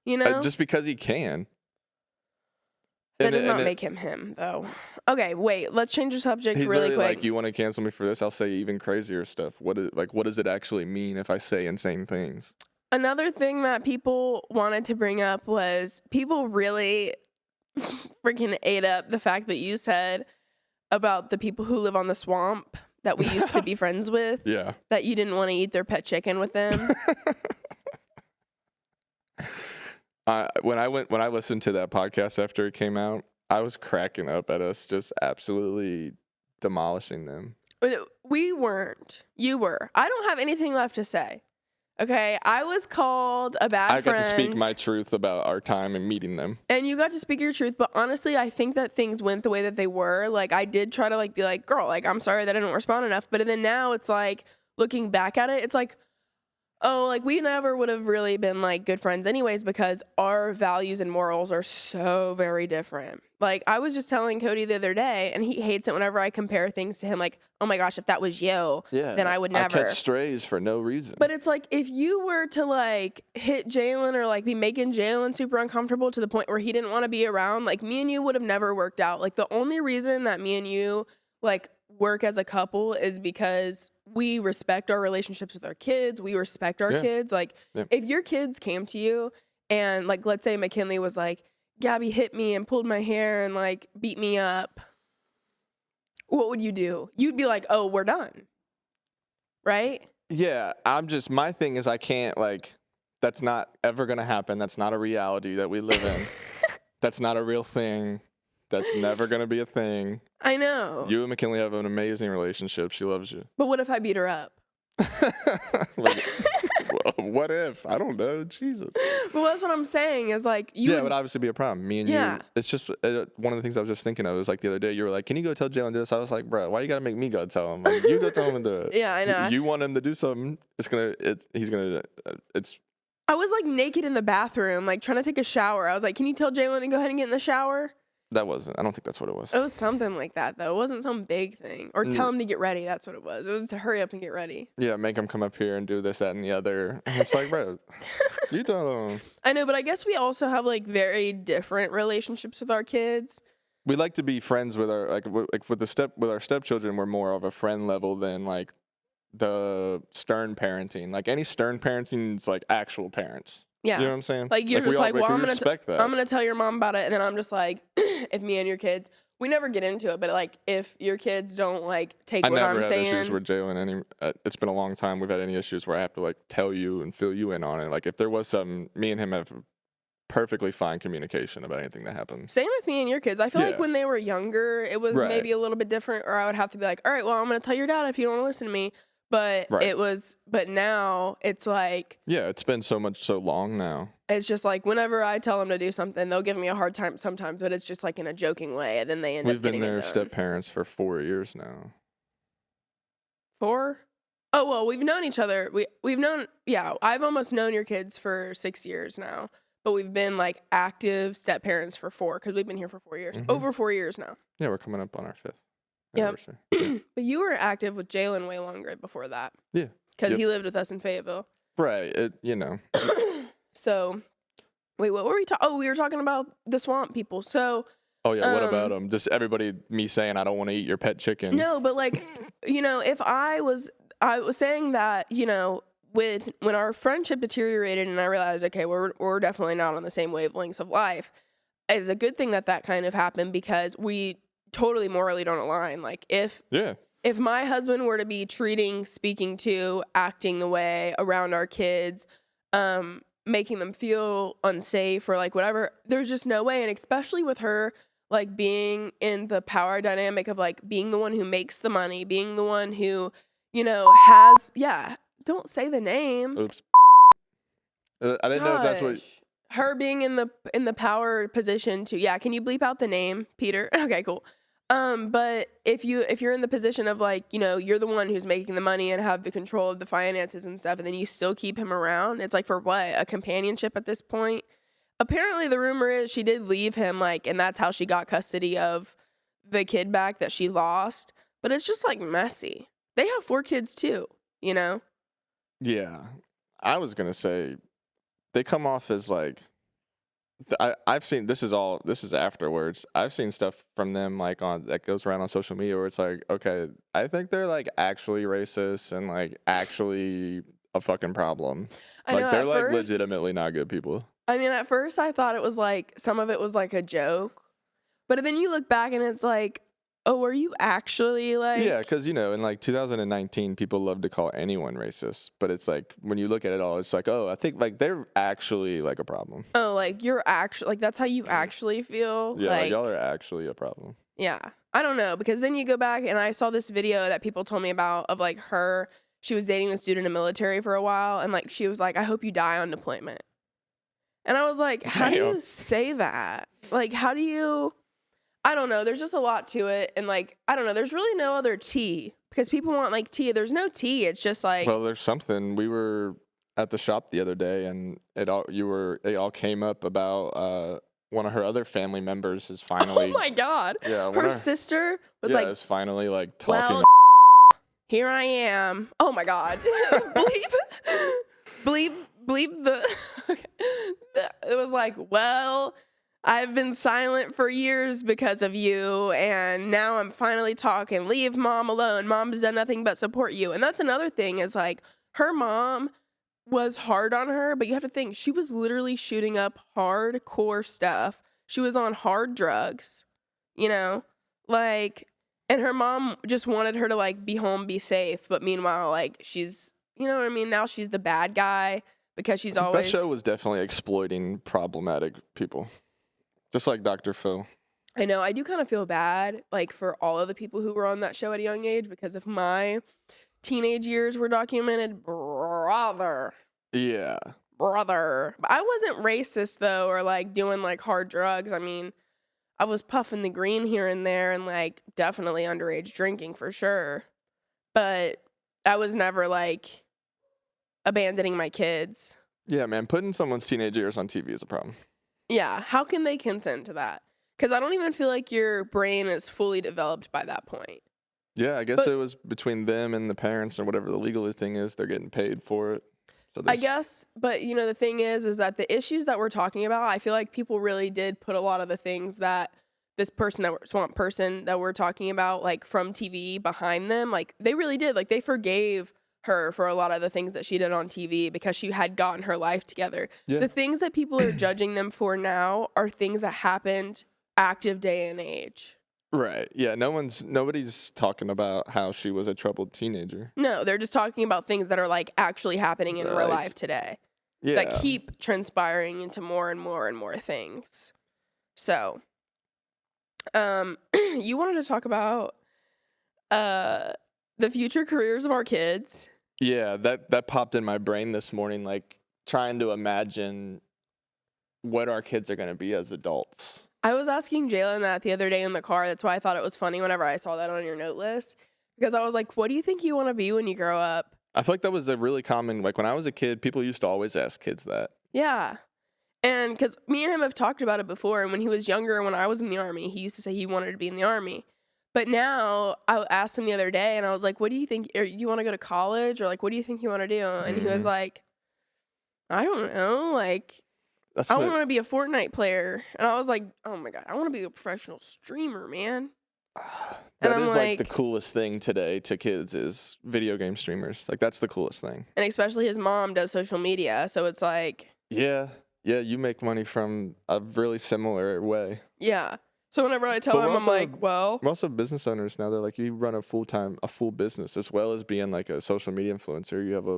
Just because he can. That does not make him, though. Okay, wait. Let's change the subject really quick. Like, you want to cancel me for this? I'll say even crazier stuff. What does it actually mean if I say insane things? Another thing that people wanted to bring up was people really freaking ate up the fact that you said about the people who live on the swamp that we used to be friends with. Yeah. That you didn't want to eat their pet chicken with them. When I listened to that podcast after it came out, I was cracking up at us just absolutely demolishing them. We weren't. You were. I don't have anything left to say. Okay, I was called a bad friend. I got to speak my truth about our time and meeting them. And you got to speak your truth, but honestly, I think that things went the way that they were. Like, I did try to, like, be like, girl, like, I'm sorry that I didn't respond enough. But then now it's like, looking back at it, it's like, oh, like, we never would have really been, like, good friends anyways, because our values and morals are so very different. Like, I was just telling Cody the other day, and he hates it whenever I compare things to him, like, oh my gosh, if that was you, then I would never. I catch strays for no reason. But it's like, if you were to, like, hit Jalen or, like, be making Jalen super uncomfortable to the point where he didn't want to be around, like, me and you would have never worked out. Like, the only reason that me and you, like, work as a couple is because we respect our relationships with our kids. We respect our kids. Like, if your kids came to you and, like, let's say McKinley was like, Gabbie hit me and pulled my hair and, like, beat me up. What would you do? You'd be like, oh, we're done. Right? Yeah, my thing is I can't, like, that's not ever going to happen. That's not a reality that we live in. That's not a real thing. That's never going to be a thing. I know. You and McKinley have an amazing relationship. She loves you. But what if I beat her up? What if? I don't know. Jesus. Well, that's what I'm saying is like it would obviously be a problem. Me and Yeah. you. It's just one of the things I was just thinking of. It was like the other day you were like, "Can you go tell Jalen to do this?" I was like, "Bro, why you gotta make me go tell him? Like, you go tell him to do it." Yeah, I know. You want him to do something? He's gonna. It's. I was like naked in the bathroom, like trying to take a shower. I was like, "Can you tell Jalen to go ahead and get in the shower?" That wasn't. I don't think that's what it was. It was something like that though. It wasn't some big thing. Or tell him to get ready. That's what it was. It was to hurry up and get ready. Yeah, make him come up here and do this, that, and the other. And it's like, bro, you tell him. I know, but I guess we also have like very different relationships with our kids. We like to be friends with our with our stepchildren. We're more of a friend level than like the stern parenting. Like any stern parenting is like actual parents. Yeah. You know what I'm saying? Like you're just like, well, I'm gonna tell your mom about it, and then I'm just like, if me and your kids, we never get into it, but like if your kids don't like take what I'm saying. I never had issues with Jalen. It's been a long time we've had any issues where I have to like tell you and fill you in on it. Like if there was something, me and him have perfectly fine communication about anything that happens. Same with me and your kids. I feel like when they were younger, it was maybe a little bit different, or I would have to be like, all right, well, I'm gonna tell your dad if you don't want to listen to me. But but now it's like. Yeah, it's been so long now. It's just like whenever I tell them to do something, they'll give me a hard time sometimes, but it's just like in a joking way, and then they end up getting it done. We've been their step-parents for 4 years now. 4? Oh, well, we've known each other. We've known, I've almost known your kids for 6 years now, but we've been like active step-parents for 4 because we've been here for 4 years. Mm-hmm. Over 4 years now. Yeah, we're coming up on our 5th. Yeah. But you were active with Jalen way longer before that. Yeah. Because he lived with us in Fayetteville. Right. So, wait, what were we talking? Oh, we were talking about the swamp people. So. Oh, yeah. What about them? Just me saying I don't want to eat your pet chicken. No, but like, if I was saying that, when our friendship deteriorated and I realized, okay, we're definitely not on the same wavelengths of life, it's a good thing that kind of happened because we totally morally don't align. Like if my husband were to be speaking to, acting the way around our kids, making them feel unsafe or like whatever, there's just no way. And especially with her, like being in the power dynamic of like being the one who makes the money, being the one who, has, don't say the name. Oops. I didn't know if that's what. Her being in the power position to, can you bleep out the name, Peter? Okay, cool. But if you're in the position of like, you're the one who's making the money and have the control of the finances and stuff, and then you still keep him around, it's like for what? A companionship at this point? Apparently the rumor is she did leave him, like, and that's how she got custody of the kid back that she lost. But it's just like messy. They have 4 kids too, Yeah. I was gonna say they come off as like I've seen this is afterwards. I've seen stuff from them like that goes around on social media where it's like, okay, I think they're like actually racist and like actually a fucking problem. Like they're like legitimately not good people. I mean, at first I thought it was like some of it was like a joke, but then you look back and it's like, oh, are you actually like? Yeah, because in like 2019, people love to call anyone racist, but it's like when you look at it all, it's like, oh, I think like they're actually like a problem. Oh, like you're actually like that's how you actually feel. Yeah, like y'all are actually a problem. Yeah, I don't know because then you go back and I saw this video that people told me about of like her. She was dating this dude in the military for a while, and like she was like, "I hope you die on deployment." And I was like, "How do you say that? Like, how do you?" I don't know. There's just a lot to it. And like, I don't know. There's really no other tea because people want like tea. There's no tea. It's just like. Well, there's something. We were at the shop the other day and it all came up about one of her other family members is finally. Oh my God. Yeah. Her sister was like. is finally like talking. Well, here I am. Oh my God. bleep the. Okay. It was like, well. I've been silent for years because of you, and now I'm finally talking. Leave mom alone. Mom's done nothing but support you. And that's another thing is like her mom was hard on her, but you have to think she was literally shooting up hardcore stuff. She was on hard drugs, like And her mom just wanted her to, like, be home, be safe, but meanwhile, like, she's, you know what I mean? Now she's the bad guy because she's That show always. was definitely exploiting problematic people, just like Dr. Phil. I know. I do kind of feel bad, like, for all of the people who were on that show at a young age, because if my teenage years were documented, brother. Yeah. But I wasn't racist, though, or, like, doing, like, hard drugs. I mean, I was puffing the green here and there and, like, definitely underage drinking for sure. But I was never, like, abandoning my kids. Yeah, man, putting someone's teenage years on TV is a problem. Yeah, how can they consent to that? Because I don't even feel like your brain is fully developed by that point. Yeah, I guess it was between them and the parents or whatever the legal thing is. They're getting paid for it. So I guess, but, you know, the thing is that the issues that we're talking about, I feel like people really did put a lot of the things that this swamp person that we're talking about, like, from TV behind them. Like, they really did. Like, they forgave her for a lot of the things that she did on TV because she had gotten her life together. Yeah. The things that people are judging them for now are things that happened active day and age. Right. Yeah, nobody's talking about how she was a troubled teenager. No, they're just talking about things that are, like, actually happening in real life today. Yeah. That keep transpiring into more and more and more things. So, you wanted to talk about the future careers of our kids. Yeah, that popped in my brain this morning, like trying to imagine what our kids are going to be as adults. I was asking Jalen that the other day in the car. That's why I thought it was funny whenever I saw that on your note list. Because I was like, what do you think you want to be when you grow up? I feel like that was a really common, like when I was a kid, people used to always ask kids that. Yeah. And because me and him have talked about it before. And when he was younger, when I was in the Army, he used to say he wanted to be in the Army. But now I asked him the other day and I was like, what do you think? You want to go to college? Or like, what do you think you want to do? And he was like, I don't know. Like, I want to be a Fortnite player. And I was like, oh my God, I want to be a professional streamer, man. That is like the coolest thing today to kids is video game streamers. Like, that's the coolest thing. And especially his mom does social media. So it's like. Yeah, you make money from a really similar way. Yeah. So whenever I tell him, I'm like, well. We're also business owners now. They're like, you run a full business as well as being like a social media influencer. You have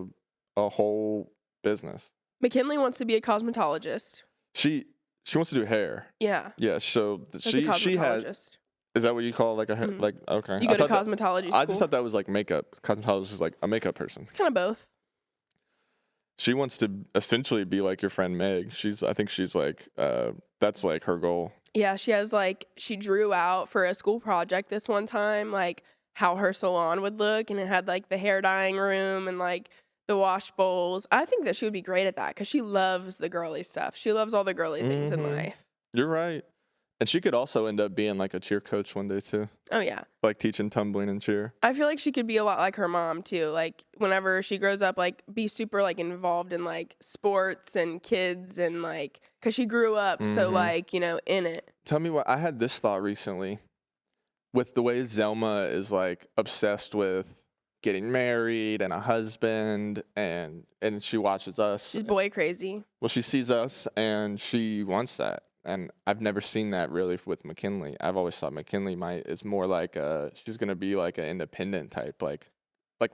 a whole business. McKinley wants to be a cosmetologist. She wants to do hair. Yeah. Yeah. So she has. Is that what you call like a hair? Like, okay. You go to cosmetology school. I just thought that was like makeup. Cosmetologist is like a makeup person. It's kind of both. She wants to essentially be like your friend Meg. I think she's like, that's like her goal. Yeah, she drew out for a school project this one time, like how her salon would look, and it had like the hair dyeing room and like the wash bowls. I think that she would be great at that because she loves the girly stuff. She loves all the girly things in life. You're right. And she could also end up being like a cheer coach one day too. Oh, yeah. Like teaching tumbling and cheer. I feel like she could be a lot like her mom too. Like whenever she grows up, like be super like involved in like sports and kids and like, cause she grew up so like, you know, in it. Tell me what, I had this thought recently with the way Zelma is like obsessed with getting married and a husband and she watches us. She's boy crazy. Well, she sees us and she wants that. And I've never seen that really with McKinley. I've always thought McKinley is more like she's gonna be like an independent type, like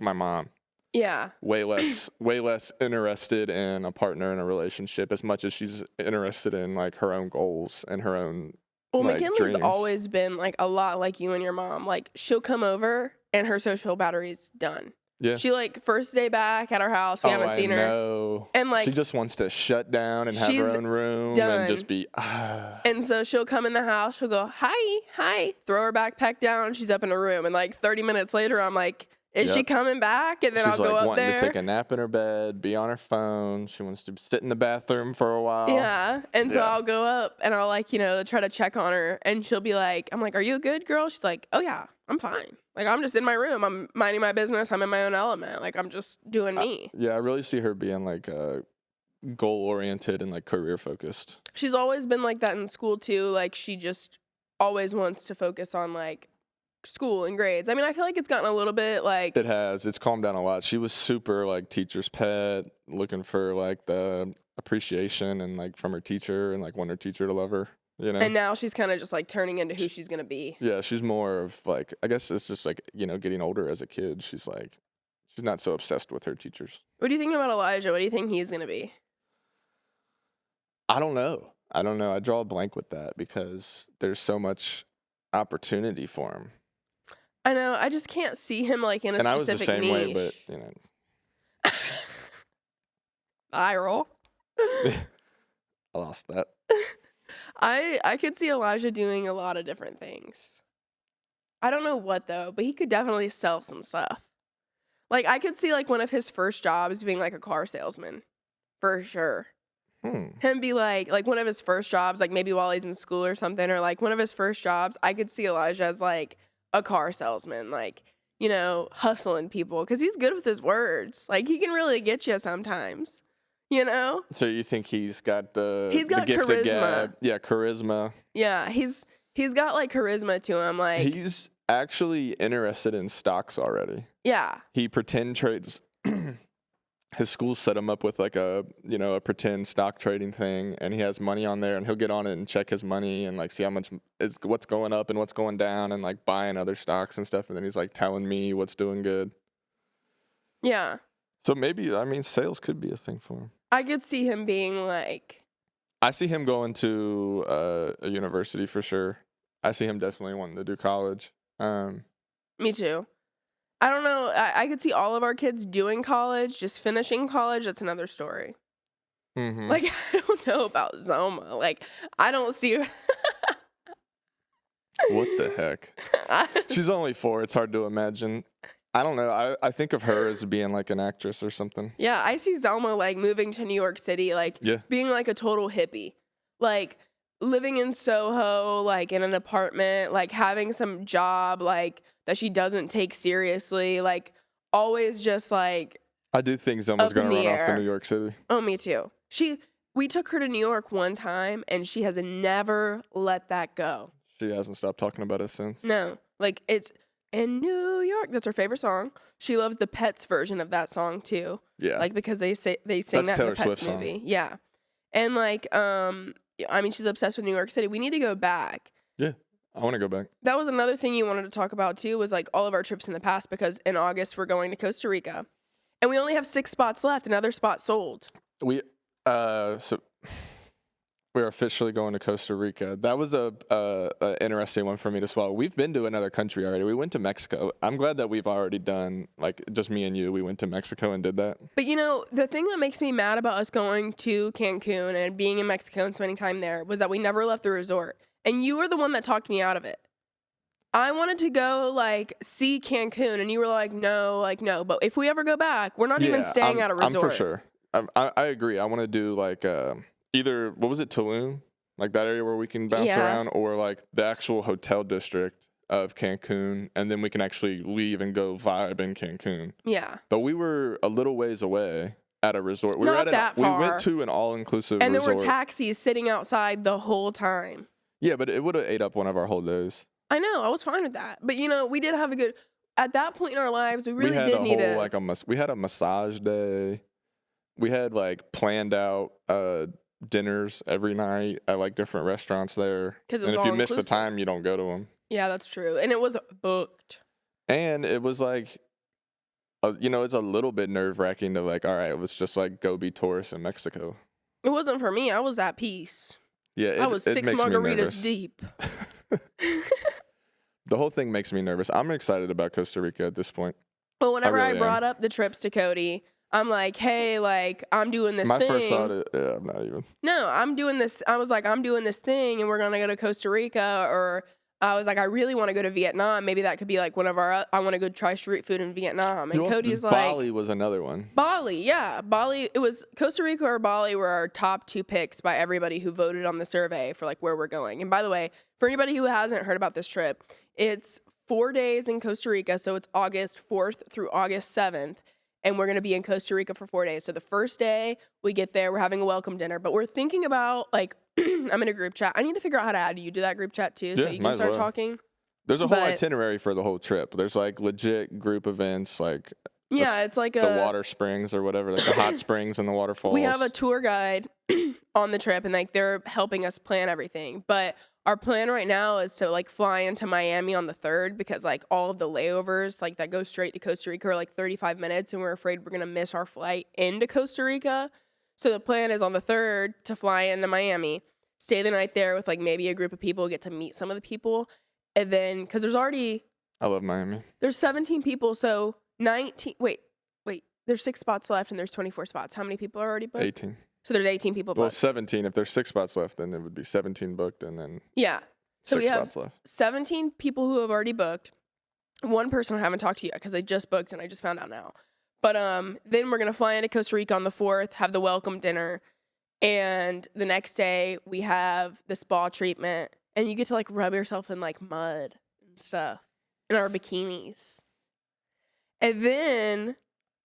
my mom. Yeah. Way less interested in a partner in a relationship as much as she's interested in like her own goals and her own. Well, like, McKinley's dreams. always been like a lot like you and your mom. Like she'll come over and her social battery's done. Yeah. She like first day back at our house. We haven't seen her. Know. And like she just wants to shut down and have her own room and just be. And so she'll come in the house. She'll go hi, throw her backpack down. She's up in her room, and like 30 minutes later, I'm like, is she coming back? And then She's I'll go like up there. wanting to take a nap in her bed, be on her phone. She wants to sit in the bathroom for a while. Yeah. And so I'll go up and I'll like, you know, try to check on her. And she'll be like, I'm like, are you a good girl? She's like, oh yeah, I'm fine. Like, I'm just in my room. I'm minding my business. I'm in my own element. Like, I'm just doing me. Yeah, I really see her being like goal-oriented and like career-focused. She's always been like that in school too. Like, she just always wants to focus on like school and grades. I mean, I feel like it's gotten a little bit like. It has. It's calmed down a lot. She was super like teacher's pet, looking for like the appreciation and like from her teacher and like want her teacher to love her. you know? And now she's kind of just like turning into who she's going to be. Yeah, she's more of like, I guess it's just like, you know, getting older as a kid. She's not so obsessed with her teachers. What do you think about Elijah? What do you think he's going to be? I don't know. I draw a blank with that because there's so much opportunity for him. I know. I just can't see him like in a specific niche. And I was the same way, but, you know. Eye roll. I lost that. I could see Elijah doing a lot of different things. I don't know what though, but he could definitely sell some stuff. Like I could see like one of his first jobs being like a car salesman, for sure. Him be like one of his first jobs, like maybe while he's in school or something, or like one of his first jobs. I could see Elijah as like a car salesman, like, you know, hustling people because he's good with his words. Like he can really get you sometimes. You know? So you think he's got the gift charisma. Of gab? Yeah, charisma. Yeah, he's got like charisma to him. Like he's actually interested in stocks already. Yeah. He pretend trades. His school set him up with like a pretend stock trading thing, and he has money on there, and he'll get on it and check his money and like see how much is what's going up and what's going down, and like buying other stocks and stuff, and then he's like telling me what's doing good. Yeah. So maybe, I mean, sales could be a thing for him. I could see him being like... I see him going to a university for sure. I see him definitely wanting to do college. Me too. I don't know. I could see all of our kids doing college, just finishing college. That's another story. Mm-hmm. Like, I don't know about Zoma. Like, I don't see... What the heck? She's only 4. It's hard to imagine. I don't know. I think of her as being like an actress or something. Yeah, I see Zelma like moving to New York City, like being like a total hippie. Like living in Soho, like in an apartment, like having some job like that she doesn't take seriously, like always just like I do think Zelma's going to run off to New York City. Oh, me too. We took her to New York one time and she has never let that go. She hasn't stopped talking about it since. No. Like it's in New York, that's her favorite song. She loves the Pets version of that song too. Yeah, like because they sing that's that in the Pets Swift movie. Song. Yeah, and like I mean, she's obsessed with New York City. We need to go back. Yeah, I want to go back. That was another thing you wanted to talk about too. Was like all of our trips in the past because in August we're going to Costa Rica, and we only have 6 spots left. Another spot sold. We're officially going to Costa Rica. That was a interesting one for me to swallow. We've been to another country already. We went to Mexico. I'm glad that we've already done, like, just me and you. We went to Mexico and did that. But, you know, the thing that makes me mad about us going to Cancun and being in Mexico and spending time there was that we never left the resort. And you were the one that talked me out of it. I wanted to go, like, see Cancun, and you were like, no. But if we ever go back, we're not even staying at a resort. I'm for sure. I agree. I want to do, like... either, what was it, Tulum? Like that area where we can bounce around, or like the actual hotel district of Cancun, and then we can actually leave and go vibe in Cancun. Yeah. But we were a little ways away at a resort. We Not that far. We went to an all-inclusive resort. And there were taxis sitting outside the whole time. Yeah, but it would have ate up one of our whole days. I know. I was fine with that. But, you know, we did have a good... At that point in our lives, we really did need to... we had a massage day. We had, like, planned out... dinners every night at like different restaurants there. And if you miss the time, you don't go to them. Yeah, that's true. And it was booked. And it was like, you know, it's a little bit nerve wracking to like, all right, let's just like go be tourists in Mexico. It wasn't for me. I was at peace. Yeah, I was 6 margaritas deep. The whole thing makes me nervous. I'm excited about Costa Rica at this point. Well, whenever I brought up the trips to Cody, I'm like, hey, like, I'm doing this thing. My first thought, I'm not even. No, I'm doing this. I was like, I'm doing this thing, and we're going to go to Costa Rica. Or I was like, I really want to go to Vietnam. Maybe that could be like one of our, I want to go try street food in Vietnam. And Cody's like. Bali was another one. Bali, yeah. Bali, it was Costa Rica or Bali were our top 2 picks by everybody who voted on the survey for like where we're going. And by the way, for anybody who hasn't heard about this trip, it's 4 days in Costa Rica. So it's August 4th through August 7th. And we're going to be in Costa Rica for 4 days. So the first day we get there, we're having a welcome dinner. But we're thinking about, like, I'm in a group chat. I need to figure out how to add you to that group chat, too, so you can start talking. There's a whole itinerary for the whole trip. There's, like, legit group events, like, Yeah, it's like the water springs or whatever, like the hot springs and the waterfalls. We have a tour guide on the trip, and like they're helping us plan everything. But our plan right now is to like fly into Miami on the 3rd because like all of the layovers like that go straight to Costa Rica are like 35 minutes, and we're afraid we're gonna miss our flight into Costa Rica. So the plan is on the 3rd to fly into Miami, stay the night there with like maybe a group of people, get to meet some of the people, and then because I love Miami. There's 17 people, so 19. Wait. There's 6 spots left, and there's 24 spots. How many people are already booked? 18. So there's 18 people booked. Well, 17. If there's 6 spots left, then it would be 17 booked, and then So 6 we have spots left. 17 people who have already booked. One person I haven't talked to yet because they just booked, and I just found out now. But then we're gonna fly into Costa Rica on the 4th, have the welcome dinner, and the next day we have the spa treatment, and you get to like rub yourself in like mud and stuff in our bikinis, and then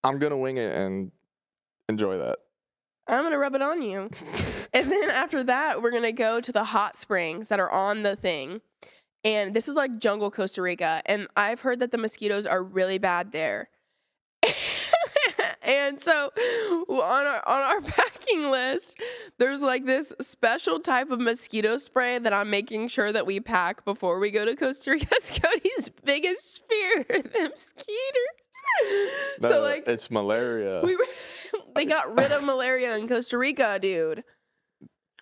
I'm gonna wing it and enjoy that. I'm gonna rub it on you. And then after that, we're gonna go to the hot springs that are on the thing. And this is like jungle Costa Rica. And I've heard that the mosquitoes are really bad there. And so on our packing list, there's like this special type of mosquito spray that I'm making sure that we pack before we go to Costa Rica. It's Cody's biggest fear, the mosquitoes. So like it's malaria. They got rid of malaria in Costa Rica, dude.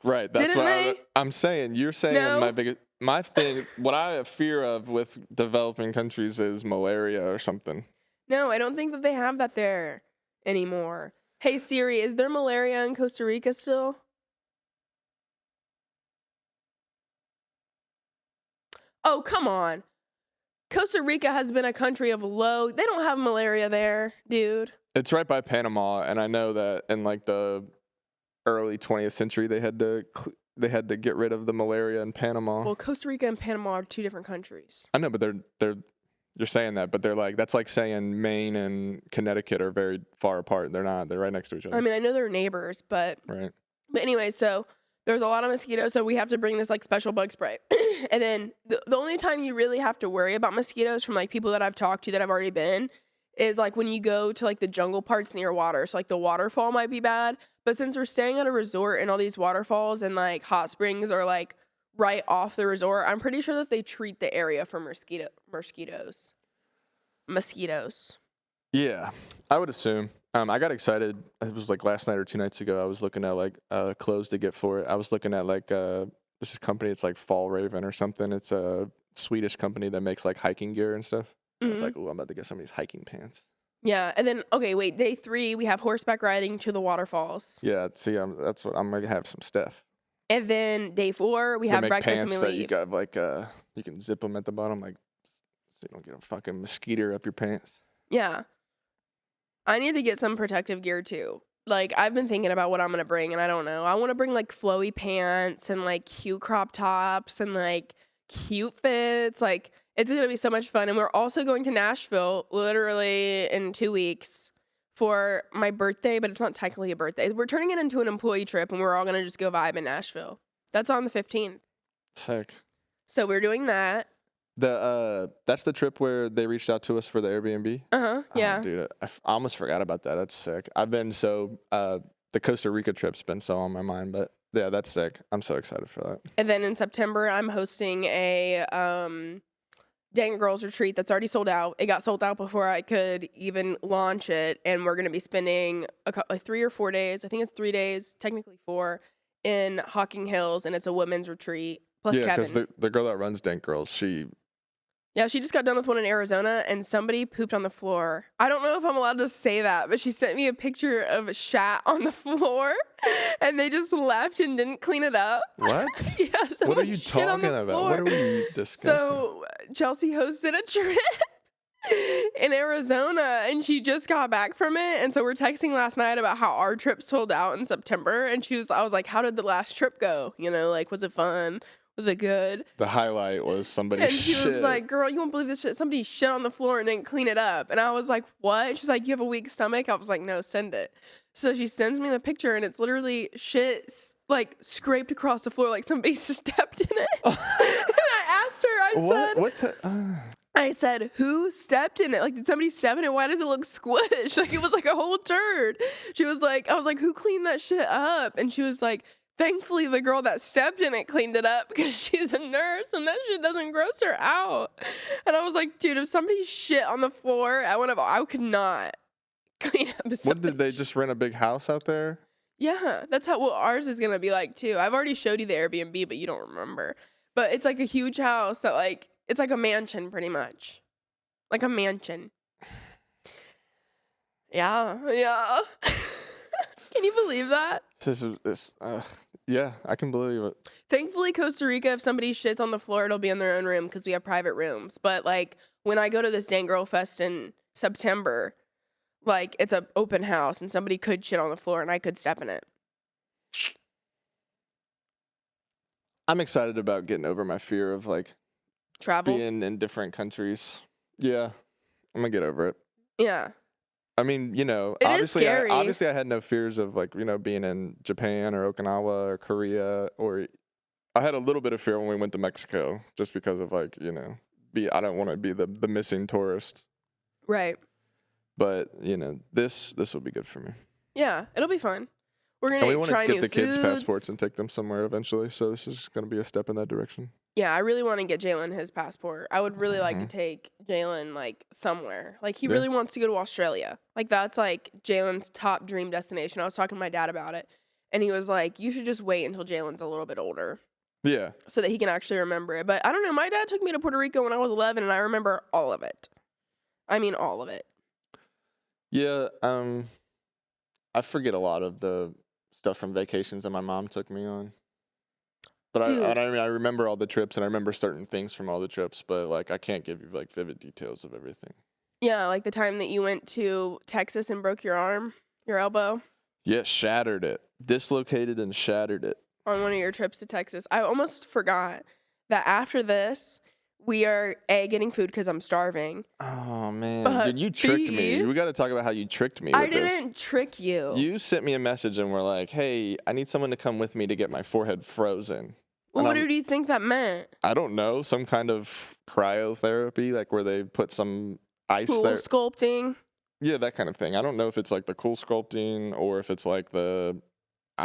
Right. That's Didn't what I'm saying. You're saying No. my thing, what I have fear of with developing countries is malaria or something. No, I don't think that they have that there anymore. Hey Siri, is there malaria in Costa Rica still? Oh, come on. Costa Rica has been a country of they don't have malaria there, dude. It's right by Panama, and I know that in like the early 20th century they had to get rid of the malaria in Panama. Well, Costa Rica and Panama are 2 different countries. I know, but you're saying that, but they're like, that's like saying Maine and Connecticut are very far apart. They're not. They're right next to each other. I mean, I know they're neighbors, but right. But anyway, so there's a lot of mosquitoes, so we have to bring this like special bug spray. And then the only time you really have to worry about mosquitoes from like people that I've talked to that have already been is like when you go to like the jungle parts near water. So like the waterfall might be bad, but since we're staying at a resort and all these waterfalls and like hot springs are like right off the resort, I'm pretty sure that they treat the area for mosquitoes. Yeah, I would assume. I got excited. It was like last night or 2 nights ago. I was looking at like clothes to get for it. I was looking at like this company. It's like Fall Raven or something. It's a Swedish company that makes like hiking gear and stuff. I was like, oh, I'm about to get some of these hiking pants. Yeah, and then day 3 we have horseback riding to the waterfalls. Yeah, see, that's what I'm gonna have some stuff. And then day 4 we have breakfast pants and we that leave. you got like you can zip them at the bottom, like so you don't get a fucking mosquito up your pants. Yeah, I need to get some protective gear too. Like I've been thinking about what I'm gonna bring, and I don't know. I want to bring like flowy pants and like cute crop tops and like cute fits. Like it's gonna be so much fun. And we're also going to Nashville literally in 2 weeks for my birthday, but it's not technically a birthday. We're turning it into an employee trip, and we're all gonna just go vibe in Nashville. That's on the 15th. Sick. So we're doing that. That's the trip where they reached out to us for the Airbnb. Yeah. Oh, dude, I almost forgot about that. That's sick. I've been the Costa Rica trip's been so on my mind, but yeah, that's sick. I'm so excited for that. And then in September, I'm hosting a Dang Girls retreat that's already sold out. It got sold out before I could even launch it, and we're gonna be spending 3 or 4 days. I think it's 3 days, technically 4, in Hocking Hills, and it's a women's retreat. Plus yeah, Kevin. because the girl that runs Dank Girls, she just got done with one in Arizona, and somebody pooped on the floor. I don't know if I'm allowed to say that, but she sent me a picture of shat on the floor, and they just left and didn't clean it up. What? Yeah. What are you talking about? What are we discussing? So Chelsea hosted a trip in Arizona, and she just got back from it. And so we're texting last night about how our trip sold out in September, and I was like, how did the last trip go? You know, like, was it fun? Was it good? The highlight was somebody and she shit. was like, girl, you won't believe this shit. Somebody shit on the floor and didn't clean it up. And I was like, what? She's like, you have a weak stomach? I was like, no, send it. So she sends me the picture, and it's literally shit like scraped across the floor like somebody stepped in it. And I asked her, I I said, who stepped in it? Like, did somebody step in it? Why does it look squished? Like, it was like a whole turd. She was like, I was like, who cleaned that shit up? And she was like, thankfully, the girl that stepped in it cleaned it up because she's a nurse and that shit doesn't gross her out. And I was like, dude, if somebody shit on the floor, I could not clean up. What, did they just rent a big house out there? Yeah, that's how, well, ours is going to be like too. I've already showed you the Airbnb, but you don't remember. But it's like a huge house that like, it's like a mansion pretty much. Like a mansion. Yeah. Can you believe that? Yeah, I can believe it. Thankfully, Costa Rica, if somebody shits on the floor, it'll be in their own room because we have private rooms. But like when I go to this Dang Girl Fest in September, like it's an open house and somebody could shit on the floor and I could step in it. I'm excited about getting over my fear of like Travel? being in different countries. Yeah, I'm gonna get over it. Yeah. I mean, obviously I had no fears of like, being in Japan or Okinawa or Korea, or I had a little bit of fear when we went to Mexico just because of like, I don't want to be the missing tourist. Right. But, this will be good for me. Yeah, it'll be fun. We're going to try new foods. We want to get the kids' passports and take them somewhere eventually, so this is going to be a step in that direction. Yeah, I really want to get Jalen his passport. I would really like to take Jalen, like, somewhere. Like, he really wants to go to Australia. Like, that's, like, Jalen's top dream destination. I was talking to my dad about it, and he was like, you should just wait until Jalen's a little bit older. Yeah. So that he can actually remember it. But I don't know. My dad took me to Puerto Rico when I was 11, and I remember all of it. I mean, all of it. Yeah, I forget a lot of the stuff from vacations that my mom took me on. But I remember all the trips, and I remember certain things from all the trips, but like I can't give you like vivid details of everything. Yeah, like the time that you went to Texas and broke your arm, your elbow. Yeah, shattered it. Dislocated and shattered it. On one of your trips to Texas. I almost forgot that after this, we are getting food because I'm starving. Oh, man. Dude, you tricked me. We got to talk about how you tricked me with this. I didn't trick you. You sent me a message and were like, hey, I need someone to come with me to get my forehead frozen. Well, what do you think that meant? I don't know. Some kind of cryotherapy, like where they put some ice there. Cool sculpting. Yeah, that kind of thing. I don't know if it's like the cool sculpting or if it's like I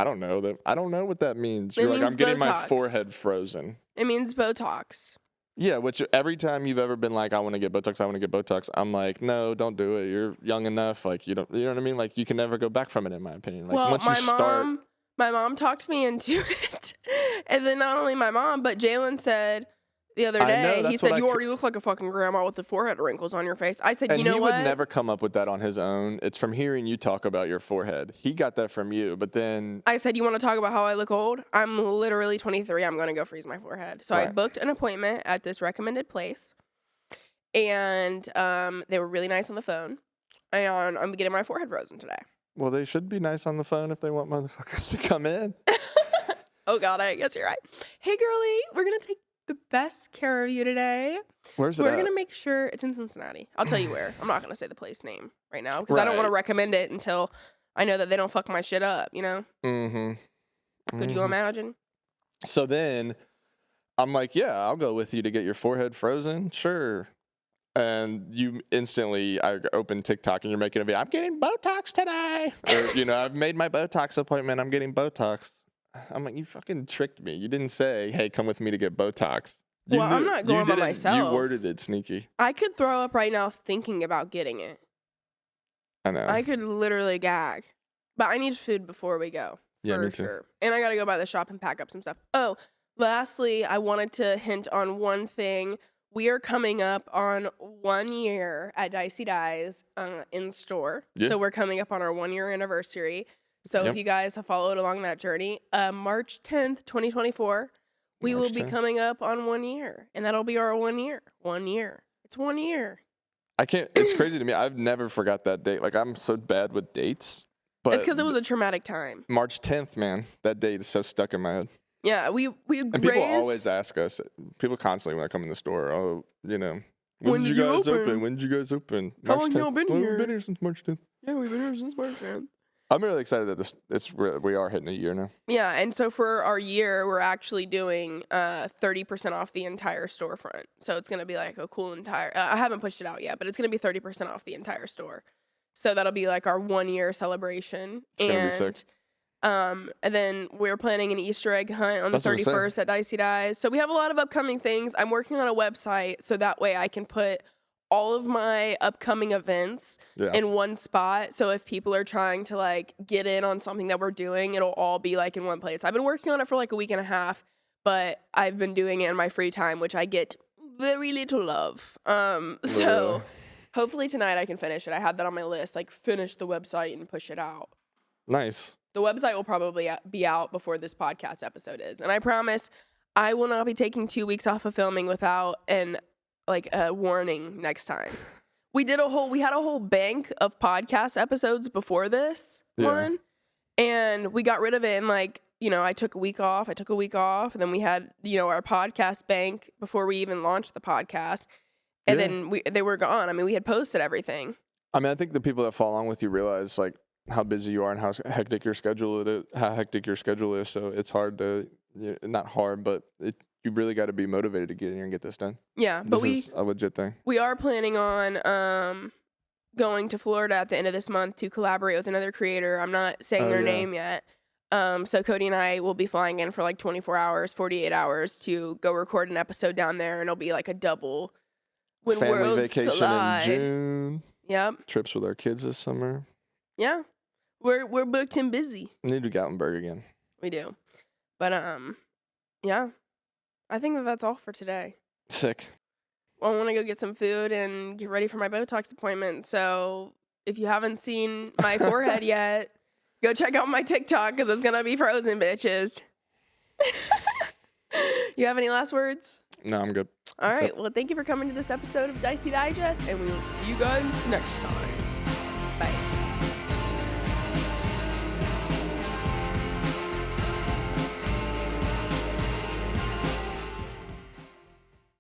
don't know. I don't know what that means. You're like, I'm getting my forehead frozen. It means Botox. Yeah, which every time you've ever been like, I want to get Botox, I'm like, no, don't do it. You're young enough. Like, you know what I mean? Like, you can never go back from it, in my opinion. Like, well, once you start. My mom talked me into it. And then not only my mom, but Jalen said the other day, he said, you already look like a fucking grandma with the forehead wrinkles on your face. I said, you know what? He would never come up with that on his own. It's from hearing you talk about your forehead. He got that from you, but then. I said, you want to talk about how I look old? I'm literally 23. I'm going to go freeze my forehead. So I booked an appointment at this recommended place. And they were really nice on the phone. And I'm getting my forehead frozen today. Well, they should be nice on the phone if they want motherfuckers to come in. Oh, God, I guess you're right. Hey, girlie, we're going to take the best care of you today. Where's it We're at? going to make sure it's in Cincinnati. I'll tell you where. I'm not going to say the place name right now because I don't want to recommend it until I know that they don't fuck my shit up, you know? Mm-hmm. Could you imagine? So then I'm like, yeah, I'll go with you to get your forehead frozen. Sure. And you instantly, I open TikTok and you're making a video. I'm getting Botox today. Or, I've made my Botox appointment. I'm getting Botox. I'm like, you fucking tricked me. You didn't say, hey, come with me to get Botox. I'm not going by myself. You worded it sneaky. I could throw up right now thinking about getting it. I know. I could literally gag. But I need food before we go. Yeah, for me too. sure. And I got to go by the shop and pack up some stuff. Oh, lastly, I wanted to hint on one thing. We are coming up on 1 year at Dicey Digest in store. Yeah. So we're coming up on our 1 year anniversary. So if you guys have followed along that journey, March 10th, 2024, we will be coming up on 1 year. And that'll be our 1 year. 1 year. It's 1 year. It's crazy to me. I've never forgot that date. Like, I'm so bad with dates. But it's because it was a traumatic time. March 10th, man. That date is so stuck in my head. Yeah, we and people always ask us. People constantly when I come in the store, when did you guys open? When did you guys open? How long y'all been here? We've been here since March 10th. Yeah, we've been here since March 10th. I'm really excited that we are hitting a year now. Yeah, and so for our year, we're actually doing 30% off the entire storefront. So it's going to be like a cool entire... I haven't pushed it out yet, but it's going to be 30% off the entire store. So that'll be like our 1 year celebration. It's going to be sick. And then we're planning an Easter egg hunt on the 31st at Dicey Digest. So we have a lot of upcoming things. I'm working on a website so that way I can put all of my upcoming events in one spot. So if people are trying to like get in on something that we're doing, it'll all be like in one place. I've been working on it for like a week and a half, but I've been doing it in my free time, which I get very little of. So hopefully tonight I can finish it. I have that on my list, like finish the website and push it out. Nice. The website will probably be out before this podcast episode is. And I promise I will not be taking 2 weeks off of filming without a warning next time. We had a whole bank of podcast episodes before this one, and we got rid of it. And I took a week off. And then we had, our podcast bank before we even launched the podcast. And then they were gone. I mean, we had posted everything. I mean, I think the people that follow along with you realize like how busy you are and how hectic your schedule is. So it's hard to, not hard, but you really got to be motivated to get in here and get this done. Yeah, but this is a legit thing. We are planning on going to Florida at the end of this month to collaborate with another creator. I'm not saying their name yet. So Cody and I will be flying in for like 24 hours, 48 hours to go record an episode down there, and it'll be like a double when family worlds vacation collide. in June. Yep. Trips with our kids this summer. Yeah. We're booked and busy. We need to Gatlinburg again. We do. But yeah. I think that's all for today. Sick. Well, I want to go get some food and get ready for my Botox appointment. So if you haven't seen my forehead yet, go check out my TikTok because it's going to be frozen, bitches. You have any last words? No, I'm good. All right. Well, thank you for coming to this episode of Dicey Digest, and we will see you guys next time. Bye.